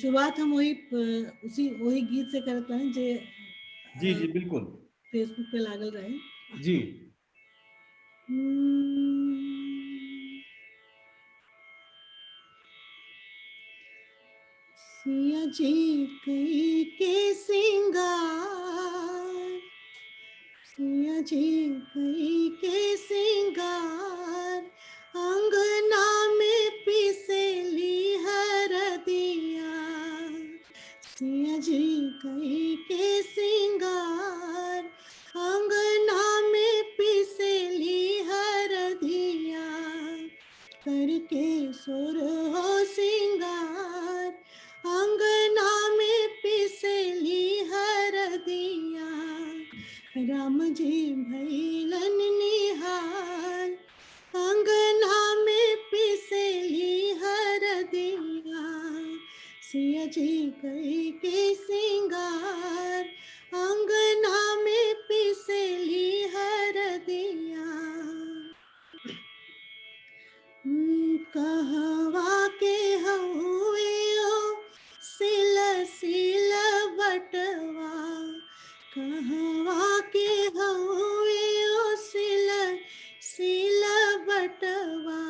शुरुआत हम वही गीत से करते हैं जे जी जी बिल्कुल फेसबुक पे लागल रहे जी। सिया जी कई के सिंगार, सिया जी कई के सिंगार, अंगना में पिसेली हरदिया। सिया जी कई के सिंगार, अंगना में पिसेली हरदिया। करके सुर हो सिंगार, अंगना में पिसेली हरदिया। राम जी भैलन निहार, अंगना में पिसेली हरदिया। सिया जी कई के सिंगार, अंगना में पिसेली हरदिया। कहवा के हुए ओ सिला सिला बटवा, कहवा के हुए ओ सिला सिला बटवा।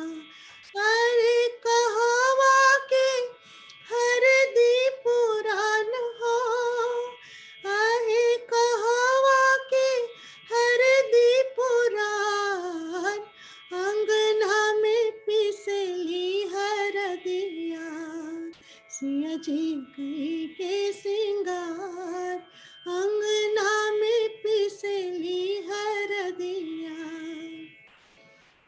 अरे कहवा के हरदी पुरान हो, अरे कहवा के हरदी पुरान, अंगना में पिसली हरदिया। सिया जी कई के सिंगार, अंगना में पिसली हरदिया।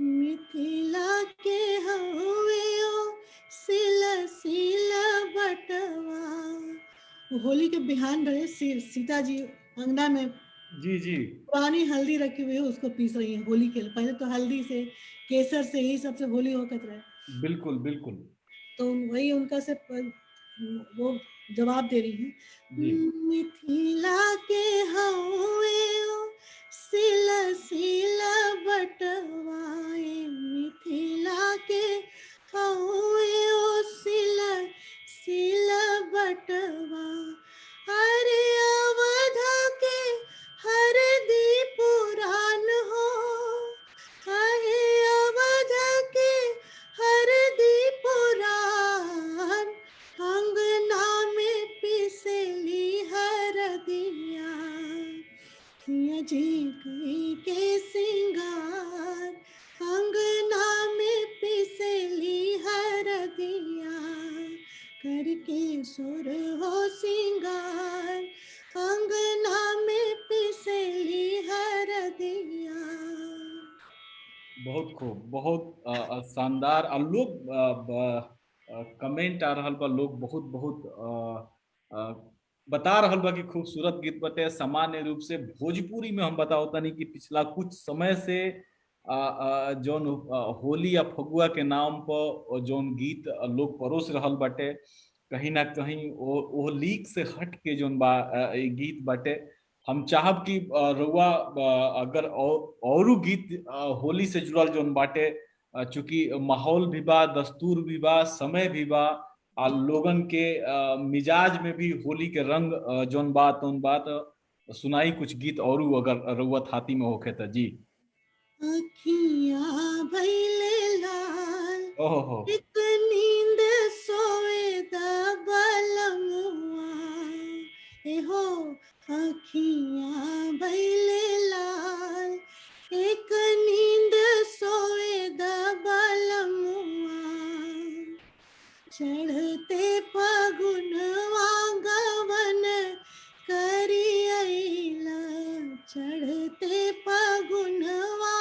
मिथिला के हुए ओ सिला सिला बटवा। होली के बिहान रहे, सीता जी अंगना में जी जी पुरानी हल्दी रखी हुई है, उसको पीस रही है होली के लिए। पहले तो हल्दी से, केसर से ही सबसे होली होकर रहे। बिल्कुल बिल्कुल तो वही उनका से वो जवाब दे रही है। मिथिला के हुए ओ सिला सिला बटवाए, मिथिला के हुए ओ सिला सिला बटवा। अरे अवधा के हरदी पुरान हो, अरे अवधा के हरदी पुरान, अंगना में पिसली हरदिया। सिया जी कई के सिंगार, अंगना में पिसली हरदिया। करके सुर हो सिंगार, अंगना में पिसली हरदिया। बहुत खूब, बहुत शानदार। लोग कमेंट आ रहा बा, लोग बहुत बहुत बता रहल बा कि खूबसूरत गीत बटे। सामान्य रूप से भोजपुरी में हम बताओ तनी कि पिछला कुछ समय से जौन होली या फगुआ के नाम पर जौन गीत लोग परोस रहल बाटे, कहीं ना कहीं वो लीक से हट के जौन बा ई गीत बाटे। हम चाहब कि रउआ अगर औरू गीत होली से जुड़ल जौन बाटे, चूंकि माहौल भी बा, दस्तूर भी बा, समय भी बा, आ लोगन के मिजाज में भी होली के रंग जौन बात उन बात सुनाई कुछ गीत और अगर रउआ थाती में होखे त जी। अखियाँ भइले लाल, ओहो हो। एक नींद सोए बलमुआ, एहो अखियाँ भइले लाल, एक नींद सोए बलमुआ, चढ़ते फगुनवा गवन करी अइला, चढ़ते फगुनवा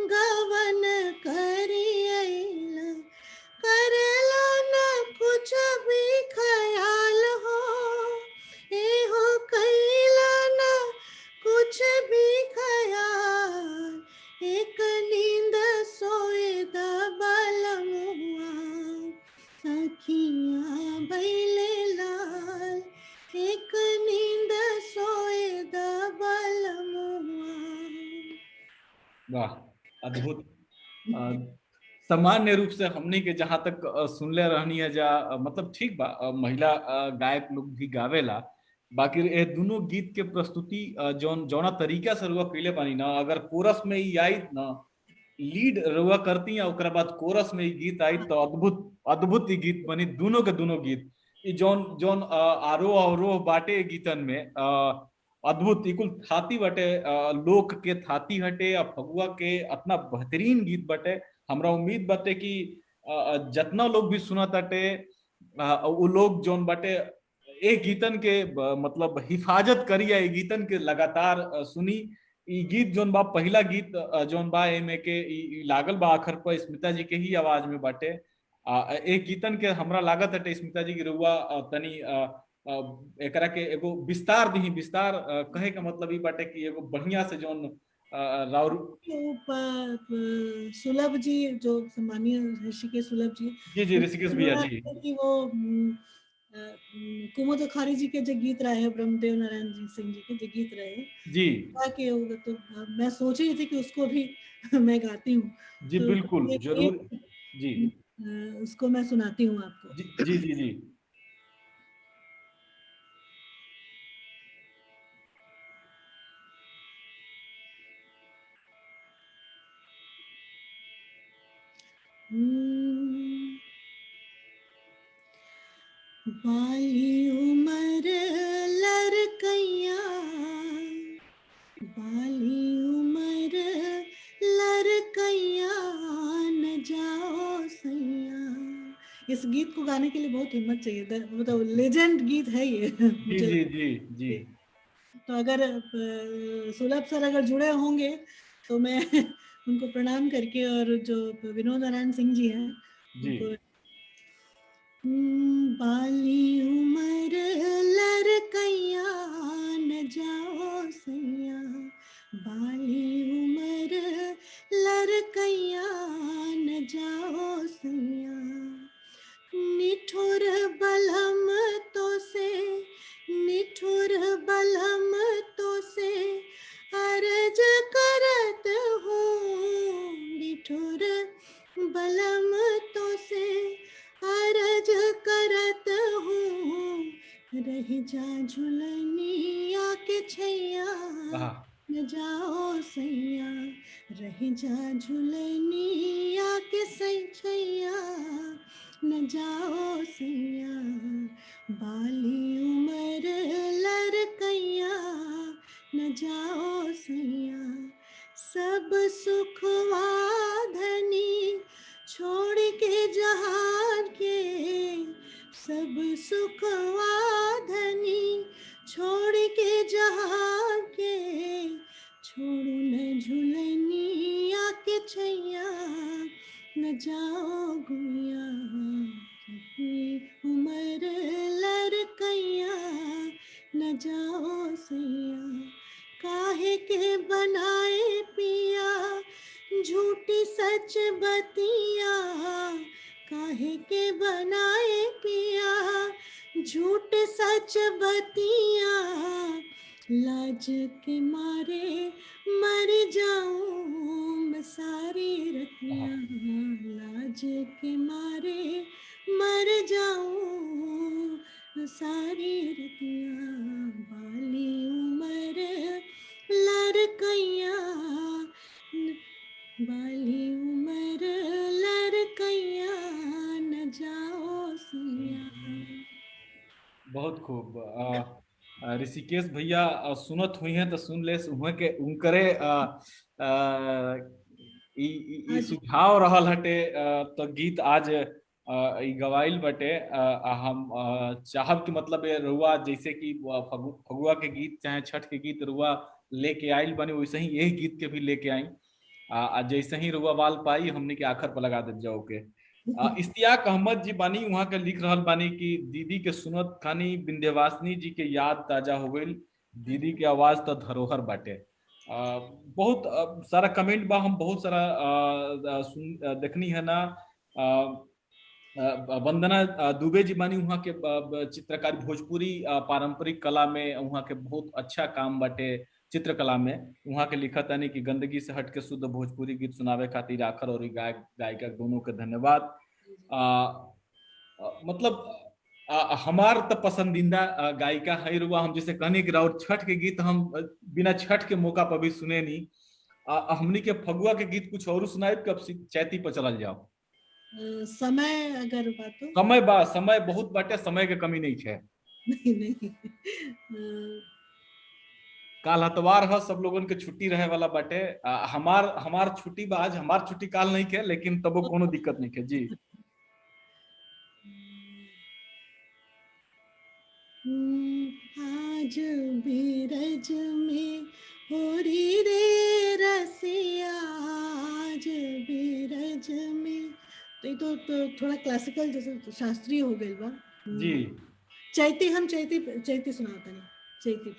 गवन करी अइला, करेला न कुछ भी ख्याल हो, एहो कैला न कुछ भी ख्याल, एक नींद सोए बलमुआ, अखियाँ भइले लाल, एक नींद सोए बलमुआ। वाह, अद्भुत। अ, सामान्य रूप से हमनी के जहाँ तक सुनले रहनी है जा, मतलब ठीक बा, महिला गायक लोग भी गावेला। बाकी ये दोनों गीत के प्रस्तुति जौन जौना तरीका से रुआ पहले बानी ना, अगर कोरस में ही आई ना, लीड रुआ करती या ओकरा बाद कोरस में ही गीत आई तो अद्भुत अद्भुत ही गीत बनी। दोनों के दोनों गीत ई जौन जौन आरोह अवरोह बाटे गीतन में अद्भुत इकुल थाती बटे, लोक के थाती हटे, फगुआ के अपना बेहतरीन गीत बटे। हमरा उम्मीद बाटे कि जितना लोग भी सुना ताटे वो लोग जौन बाटे ए गीतन के मतलब हिफाजत करी, या ए गीतन के लगातार सुनी। ई गीत जौन बा पहला गीत जौन बा एमे के लागल बा आखिर पर स्मिता जी के ही आवाज में बाटे। एक गीतन के हमरा लागत है स्मिता जी की रुआ तनी एकरा के एगो विस्तार दी, विस्तार कहे का मतलब ई बाटे कि एगो बढ़िया से जौन राउर। सुलभ जी जो सम्मानीय ऋषिकेश सुलभ जी, जी जी ऋषिकेश भैया जी। कि वो कुमुद खारी जी के जो गीत रहे, ब्रह्मदेव नारायण जी सिंह जी के जो गीत रहे, जी के तो मैं सोच रही थी कि उसको भी मैं गाती हूँ, जी तो बिल्कुल जरूर। जी उसको मैं सुनाती हूँ आपको। जी जी जी जी। बाली उमर लड़कैया, बाली उमर लड़कैया, न जाओ सैया। इस गीत को गाने के लिए बहुत हिम्मत चाहिए, मतलब लेजेंड गीत है ये जी मुझे जी लगता जी जी है। तो अगर सुलभ सर अगर जुड़े होंगे तो मैं उनको प्रणाम करके, और जो विनोद नारायण सिंह जी हैं जी। उनको, बाली उमर लड़कैया, न जाओ सैया, बाली उमर लड़कैया, न जाओ सैया, निठुर बलम तो से, निठुर बलम तो से अर्ज करत हूँ, निठुर बलम तो से अर्ज करत हूँ, रह जा झुलनिया के छैया, वाह न जाओ सैया, रह जा झुलनिया के छैया, न जाओ सैया, बाली उमर लड़कैया, न जाओ सैया, सब सुखवा धनी छोड़ के जहान के, सब सुखवा धनी छोड़ के जहान के, छोड़ू न झुलनिया के छैया, न जाओ गुइया, उमर लड़कैया, सच बतिया काहे के बनाए पिया, झूठ सच बतिया लाज के मारे मर जाऊं मैं सारी रतिया, लाज के मारे मर जाऊं सारी रतिया, बाली उमर लड़कैया, बाली उमर लड़कैया न जाओ सिया। बहुत खूब। ऋषिकेश भैया सुनत हुई हैं तो सुन ले, उहे के उनकरे ई सुझाव रहल हटे। तो गीत आज ई गवाइल बटे। हम चाहब कि मतलब ये रुआ जैसे कि फगुआ के गीत चाहे छठ के गीत रुआ लेके आइल बने, वैसे ही यही गीत के भी लेके आई। जैसे ही रुआ वाल पाई हमने के आखिर पर लगा दे जाओ के। इश्तियाक अहमद जी बानी वहाँ के लिख रहल बानी कि दीदी के सुनत खानी विंध्यवासिनी जी के याद ताजा हो गई, दीदी के आवाज तो धरोहर बाटे। बहुत सारा कमेंट बा, हम बहुत सारा देखनी है ना। वंदना दुबे जी बानी वहाँ के चित्रकारी भोजपुरी पारंपरिक कला में वहाँ के बहुत अच्छा काम बाटे। चित्रकला में वहाँ के लिखत है कि गंदगी से हट के शुद्ध भोजपुरी गीत सुनावे खातिर आखर और गायक गायिका दोनों के धन्यवाद। मतलब हमार तो पसंदीदा गायिका है रुआ। हम जैसे कहने की राउर छठ के गीत हम बिना छठ के मौका पर भी सुने नहीं। हमनी के फगुआ के गीत कुछ और सुनाए, कब चैती पर चल जाओ। समय अगर बात हो, समय बा, समय बहुत बाटे, समय के कमी नहीं है। नहीं नहीं काल हतवार है, सब लोगन के छुट्टी रहे वाला बाटे। हमार छुट्टी बा आज, हमार छुट्टी काल नहीं के, लेकिन तबो कोनो दिक्कत नहीं है जी। आज बीरज में होरी रे रसिया, आज बीरज में, तो ये तो थोड़ा क्लासिकल जैसे शास्त्रीय हो गई बा जी। चैती, हम चैती सुनाता नहीं, चैती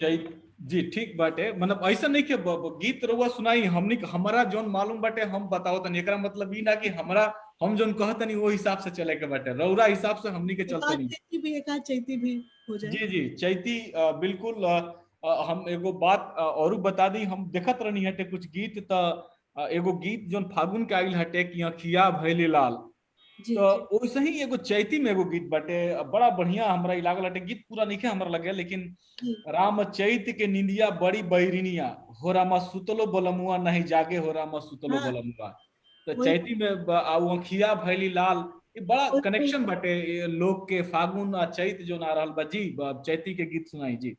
जी ठीक बाटे। मतलब ऐसा नहीं कि गीत रउआ सुनाई हमनी हमारा जोन मालूम बाटे हम बताओ तनी, एकरा मतलब ई ना कि हमरा हम जोन कहतनी वो हिसाब से चले के बाटे, रउरा हिसाब से हमनी के चलते नहीं। एक आध चैती भी हो जाए। जी जी चैती बिल्कुल। हम एगो बात और बता दी, हम देखत रहनी हटे कुछ गीत। तो एगो गीत जोन फागुन के आइल हटे कि अखिया भैले लाल, जी तो वैसे ही एगो चैती में एगो गीत बाटे बड़ा बढ़िया हमरा ई लागल हटे। गीत पूरा नहीं हमरा लगे, लेकिन जी राम चैत के निंदिया बड़ी बैरिनिया, हो रामा सुतलो बलमुआ नहीं जागे, हो रामा सुतलो हाँ, बलमुआ। तो वही चैती में अखिया भैली लाल, ये बड़ा वही कनेक्शन बाटे ये लोग के फागुन आ चैत जो ना रहल बा जी। चैती के गीत सुनाई जी।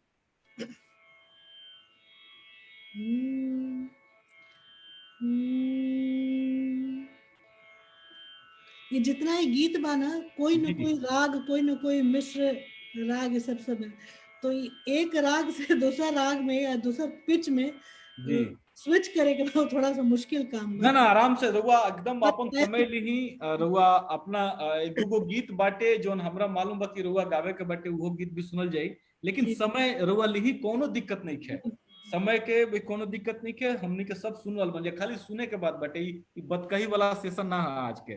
ये जितना ही गीत बाना, कोई न जी कोई राग, कोई न कोई मिश्र राग, ये सब है। तो एक राग से दूसरा राग में या दूसरा पिच में जी। स्विच करे के बाद थोड़ा सा मुश्किल काम ना बा। ना आराम से रउआ एकदम अपन पर समय ली ही रउआ अपना एक दूगो गीत बाटे जोन हमरा मालूम बा कि रउआ गावे के बाटे, वो गीत भी सुनल जाई। लेकिन जी, समय रउआ ली ही कोनो दिक्कत नहीं है, समय के भी कोनो दिक्कत नहीं है। हमनी के सब सुनल बन जाए, खाली सुने के बाद बाटे। ई बतकही वाला सेशन ना है आज के।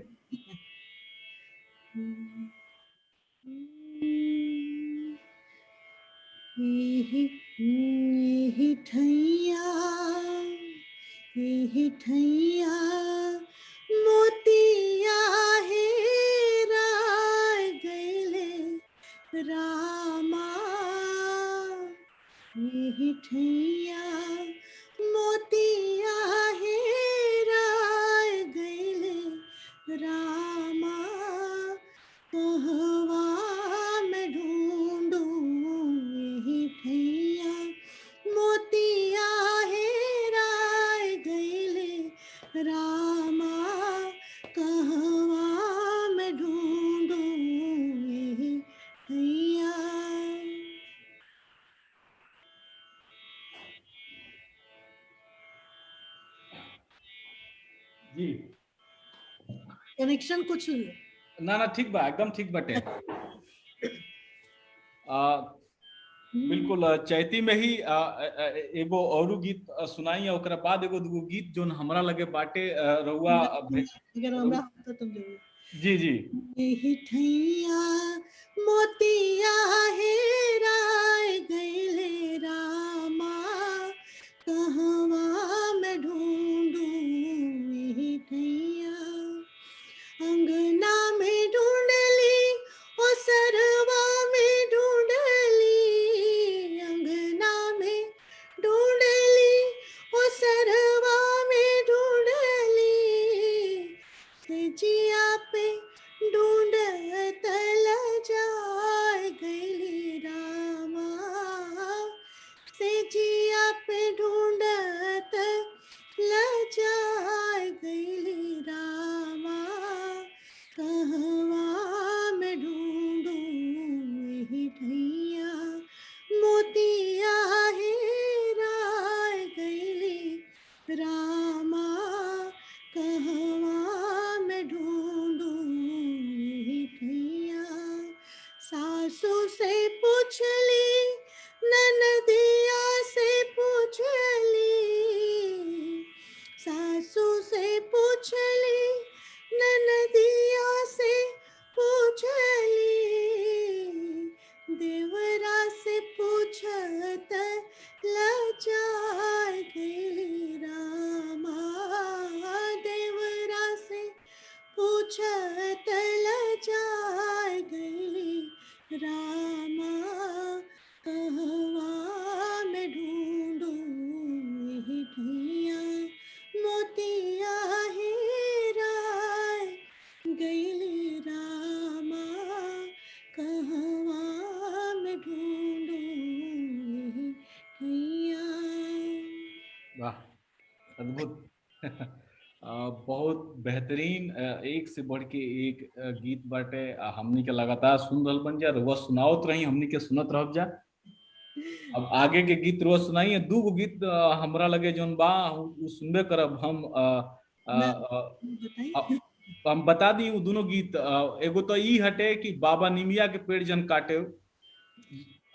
ही ठैया, ही ठैया मोतिया हेराय गइले रामा, ही ठैया मोतिया हेराय गइले रामा, कहवा में ढूंढूं यही ठैया मोतिया हेराय गइले रामा, कहवा में ढूंढूं यही ठैया। जी कनेक्शन कुछ ना ना ठीक बा, एकदम ठीक बाटे। आ, बिल्कुल चैती में ही एगो और गीत सुनाई है, ओकरा बाद एगो दूगो गीत जोन हमरा लगे बाटे रउआ अगर हमरा होता तुम जरूर। जी जी यही ठैया मोतिया हेराय गइले रामा, कहवा में ढूंढू यही ठैया। अंगना में ढूंढली ओसरवा में ढूंढली, अंगना में ढूंढली ओसरवा में ढूंढली, जिया पे ढूंढत लजाय गइली रामा, से जिया पे ढूंढत लजाय गइली रामा, कहवा में ढूंढू यही ठैया मोतिया हेराय गइली रामा, कहवा में ढूंढू यही ठैया। सासू से पूछली ननदिया से पूछली, सासू से पूछली ननदिया से पूछली, देवरा से पूछत लजाय गइली रामा, देवरा से पूछत लजाय गइली रामा, कहवा में ढूंढू यही ठैया मोतिया हेराय गइली रामा, कहवा में ढूंढू यही ठैया। वाह अद्भुत बहुत बेहतरीन एक से बढ़ के एक गीत बाटे हमनी के लगातार सुन रहल बन जा, रुआ सुनावत रही, हमनी के सुनत रह जा। अब आगे के गीत रुआ सुनाई, दूगो गीत हमरा लगे जोन बा उ सुनबे करब हम बताइए। हम बता दी उ दोनों गीत एगो तो ई हटे कि बाबा निमिया के पेड़ जन काटे।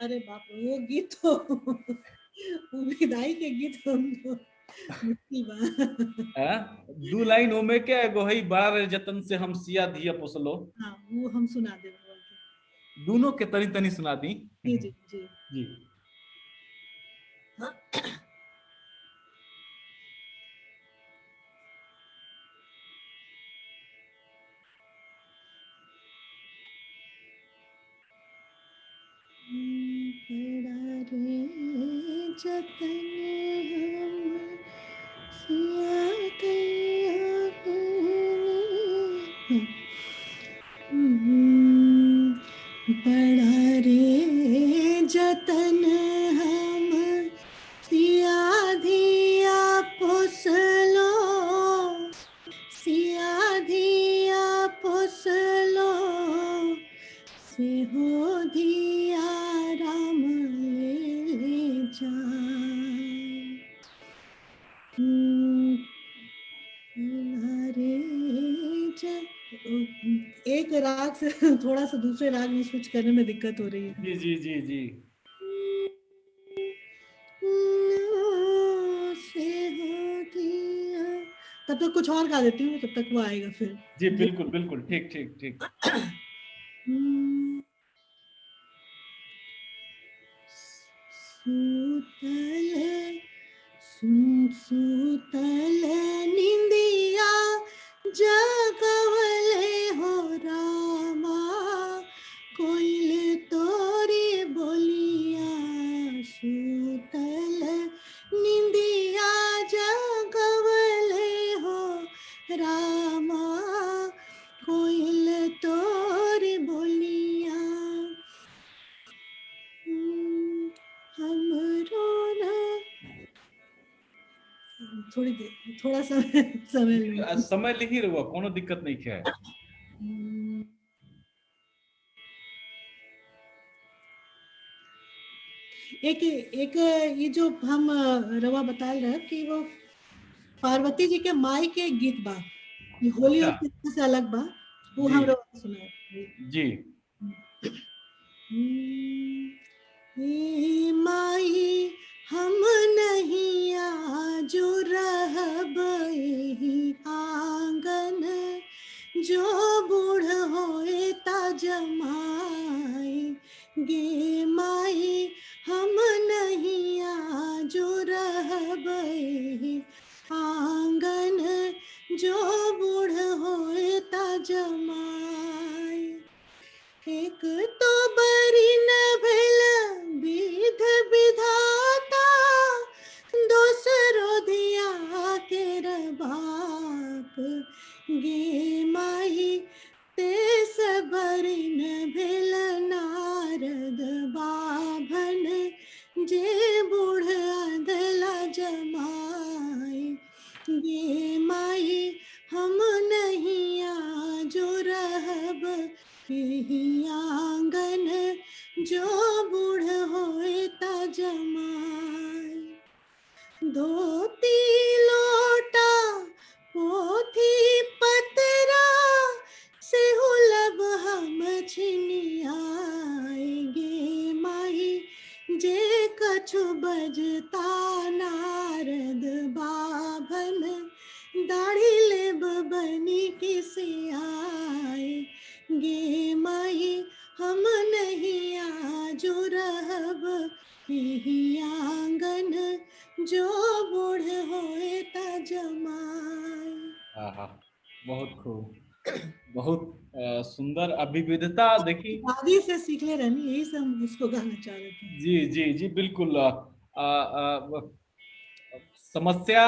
अरे बाप रे, वो गीत तो वो विदाई के गीत हम तो मुश्किल बा। दू लाइन ओमे के एगो है बड़ा रे जतन से हम सिया धिया पोसलो। हाँ वो हम सुना दे दोनों के तनी तनी सुना दी। जी जी जी जी बड़ा रे जतन हम सिया गया बड़ा रे जतन हम सिया धिया पोसलो, सिया धिया पोसलो, से हो धिया राम ले जाए। रे एक राग से थोड़ा सा दूसरे राग में स्विच करने में दिक्कत हो रही है। जी जी जी जी से हो धिया, तब तक कुछ और गा देती हूँ, तब तक वो आएगा फिर। जी बिल्कुल बिल्कुल ठीक ठीक ठीक। सूतल सूतल निंदिया जगवले हो रामा, कोइल तोरी बोलिया, सूतल निंदिया जगवले हो रामा, कोइल तोरी बोलिया, हमरो ना थोड़ी देर थोड़ा समय लूंगी। समय लिखी रहुआ, कोनो दिक्कत नहीं है। एक एक ये जो हम रवा बता रहे कि वो पार्वती जी के माई के गीत बा, ये होली और कृष्ण से अलग बा, वो जी। हम रवा सुना जी गे माई हम नहीं आजो रहबै आंगन जो बूढ़ होए ता जमाई। एक तो बरी न भेल विध विधाता, दोसरो धिया केर बाप। गे माई तेस बरी न भेल नारद बाभन, जे बूढ़ अधला जमाई। गे माई हम नहीं आजो रहब एही आंगन, जो बूढ़ होए ता जमाई। धोती लोटा पोथी पतरा, सेहु लब हम छिनियाए। गे माई जे कछु बजता नारद बाभन, दाढ़ी लेब बनी किसियाए। गे माई हम नहीं आजो रहब एही आंगन, जो बूढ़ होए ता जमाई। आहा, बहुत खूब, बहुत सुंदर अभिविधता देखी। दादी से सीख ले रहनी, यही से हम इसको गाना चाह रहे थे। जी जी जी बिल्कुल। समस्या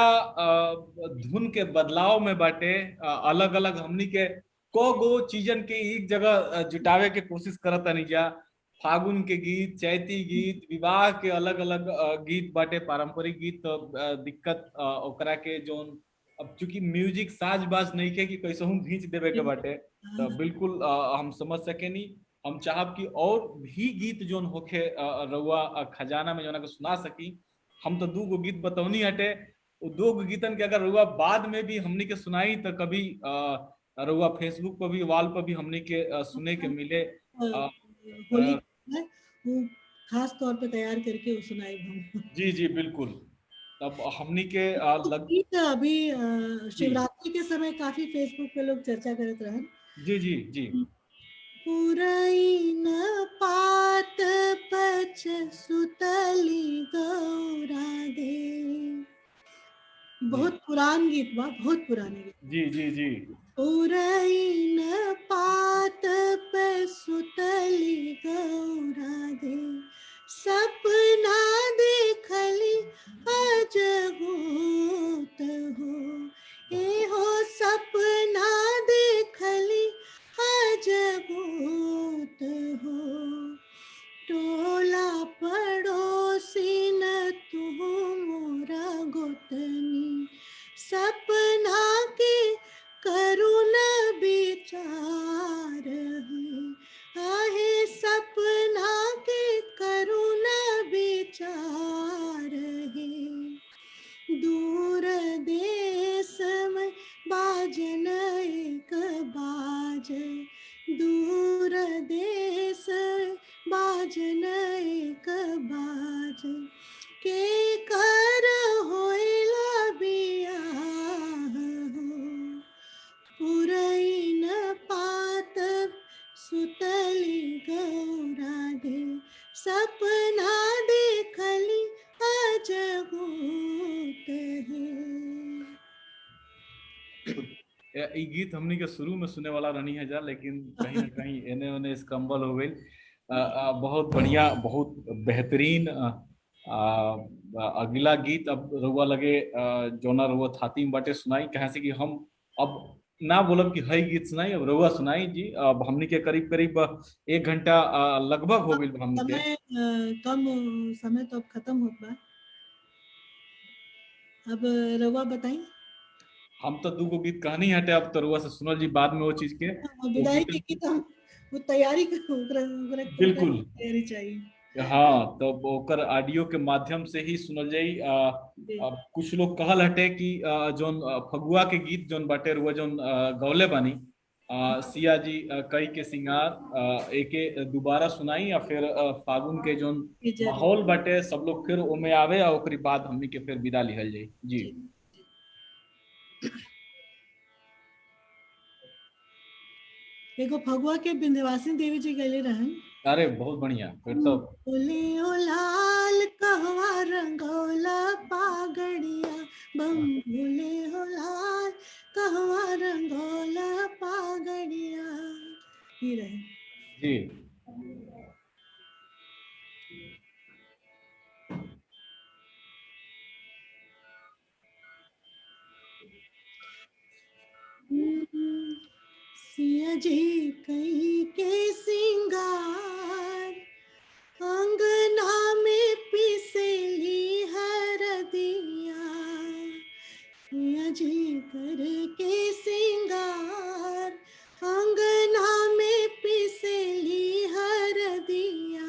धुन के बदलाव में बाटे, अलग अलग हमनी के को गो चीजन के एक जगह जुटावे के कोशिश करत तानी जा। फागुन के गीत, चैती गीत, विवाह के अलग अलग गीत बाटे, पारंपरिक गीत। तो दिक्कत ओकरा के जोन, अब चूंकि म्यूजिक साज बाज नहीं के कि कैसहू खींच देवे के बाटे, तो बिल्कुल हम समझ सके नहीं। हम चाहब कि और भी गीत जोन होखे रउआ खजाना में जोना के सुना सकी। हम तो 2 गो गीत बतौनी हटे, वो 2 गो गीतन के अगर रउआ बाद में भी हमनी के सुनाई तो कभी रउआ फेसबुक पर भी, वाल पर भी हमनी के सुने के मिले। अ, होली अ, है वो खास तौर पे तैयार करके वो सुनाए हम। जी जी बिल्कुल। तब हमनी के गीत अभी जी शिवरात्रि के समय काफी फेसबुक पे लोग चर्चा करत रहन। जी जी जी पुरैन पात पछ सुतली गौरा दे। जी बहुत पुरान गीत बा, बहुत पुराने गीत। जी जी जी पुरैन पात पे सुतली गौरा दे, सपना देखली अजगोत हो। एहो सपना देखली अजगोत हो। टोला पड़ोसिन तू मोरा गोतनी, सपना के करुण विचार है। आहे सपना के करुण विचार है। दूर देश में बाजन एक बाज, दूर देश बाजन एक बाज। के कर होइला बियाह हो। पुरैन पात सुतली गौरा दे, सपना देखली अजगोत है। ई गीत हमनी के शुरू में सुने वाला रहनी है जा, लेकिन कहीं ना कहीं एने ओने स्कम्बल हो गई। बहुत बढ़िया, बहुत बेहतरीन। अगला गीत अब रउआ लगे जोना रउआ थाती में बाटे सुनाई, कहे से कि हम अब ना बोलब कि हई गीत सुनाई, अब रउआ सुनाई जी। अब हमनी के करीब करीब 1 घंटा लगभग हो गई हमनी के। समय कम, समय तो अब खत्म होत बा। अब रउआ बताई। हम तो 2 गो गीत कहनी हटे, अब तो रउआ से सुनल जी बाद में वो चीज के वो विदाई के गीत। गीत हम वो तैयारी ओकरा बिल्कुल। तैयारी चाहिए। हाँ, तो ओकर ऑडियो के माध्यम से ही सुनल जाई। जी। कुछ लोग कहल हटे कि जोन फगुआ के गीत जोन बाटे रुआ जोन गौले बानी, सिया जी कई के सिंगार, एके दोबारा सुनाई, या फिर फागुन के जोन जी जरूर। माहौल बाटे सब लोग फिर ओमे आवे, और ओकरी बाद हमनी के फिर विदा लिहल जाई जी। जी। एगो फगुआ के विंध्यवासिनी देवी जी गले रहन। अरे बहुत बढ़िया, फिर तो बोले ओ लाल कहवा रंगोला पागड़िया, बम भोले हो लाल कहवा रंगोला पागड़िया। ये रहे। जी। सिया जी कई के सिंगार, अंगना में पिसेली हरदिया। सिया जी करके सिंगार, अंगना में पिसेली हरदिया।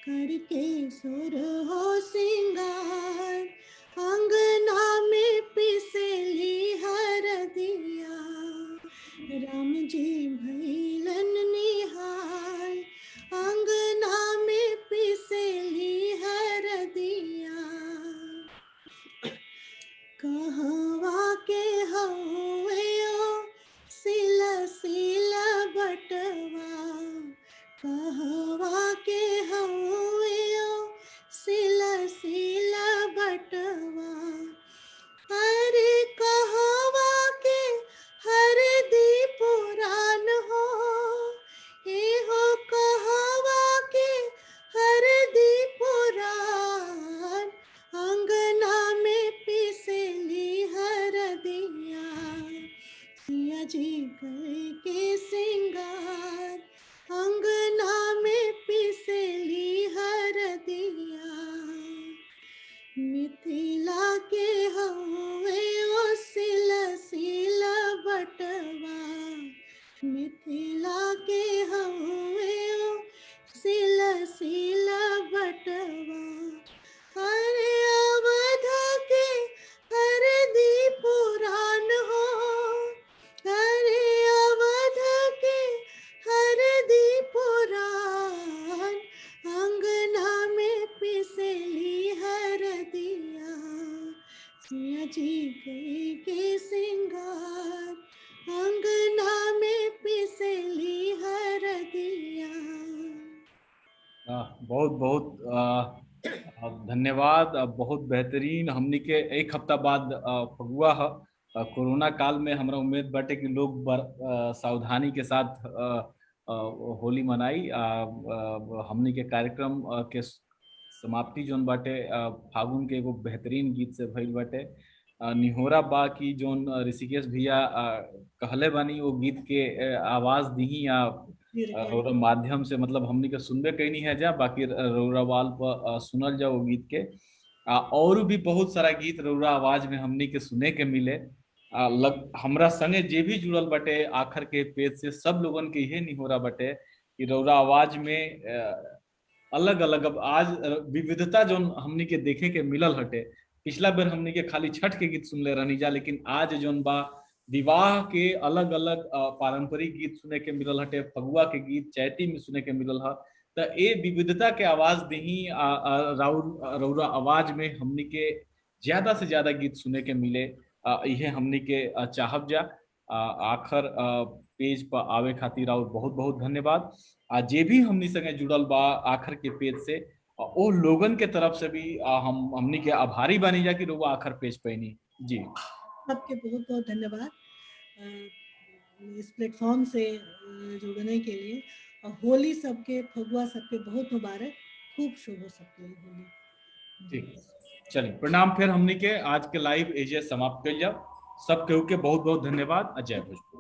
करके सुर हो सिंगार, अंगना में पिसेली हरदिया। राम जी भैलन निहाल, अंगना में पिसेली हरदिया। कहवा के हवे ओ सिला सिला बटवा, कहवा के हवे ओ सिला सिला बटवा। अरे कहवा के हरदी पुरान हो, ए हो कहवा के हरदी पुरान। अंगना में पिसेली हरदिया, सिया जी करके सिंगार, अंगना में पिसेली हरदिया। मिथिला के हवे ओ सिला सिला बटवा, मिथिला के हवे ओ सिला सिला बटवा। अरे अवध के हरदी पुरान हो, अरे अवध के हरदी पुरान। अंगना में पिसेली हरदिया, सिया जी कई के सिंगार, अंगना में पिसेली हरदिया। बहुत बहुत धन्यवाद। बहुत बेहतरीन। हमनी के एक हफ्ता बाद फगुआ ह। कोरोना काल में हमरा उम्मीद बाटे कि लोग सावधानी के साथ होली मनाई। हमनी के कार्यक्रम के समाप्ति जोन बाटे फागुन के एगो बेहतरीन गीत से भइल बाटे। निहोरा बा की जोन ऋषिकेश भैया कहले बानी वो गीत के आवाज दीही या रौरा माध्यम से, मतलब हमनी के सुनबे कैनी है जा, बाकी रौरावाल पर सुनल जाओ गीत के। और भी बहुत सारा गीत रौरा आवाज में हमनी के सुने के मिले। हमरा संगे जे भी जुड़ल बटे आखर के पेज से सब लोगन के यही निहोरा बटे कि रौरा आवाज में अलग अलग अब आज विविधता जो हमनी के देखे के मिलल हटे। पिछला बेर हमनी के खाली छठ के गीत सुनले रहनी जा, लेकिन आज जोन बा विवाह के अलग अलग पारंपरिक गीत सुने के मिलल हटे, फगुआ के गीत चैती में सुने के मिलल है। तो ये विविधता के आवाज दही रौरा आवाज में हमनी के ज्यादा से ज्यादा गीत सुने के मिले। यह हमनी के चाहब जा। आखर पेज पर आवे खातिर और बहुत बहुत धन्यवाद। जे भी हमनी संगे जुड़ल बा आखर के पेज से, ओ लोगन के तरफ से भी हमनी के आभारी बानी जा कि लोग आखर पेज पे नहीं। जी सबके बहुत बहुत धन्यवाद इस प्लेटफॉर्म से जुड़ने के लिए। और होली सबके, फगुआ सबके बहुत मुबारक, खूब शुभ हो सबके होली। ठीक, चलिए प्रणाम। फिर हमनी के आज के लाइव एजे समाप्त कर जाओ। सब केहू के बहुत बहुत धन्यवाद। जय भोजपुर।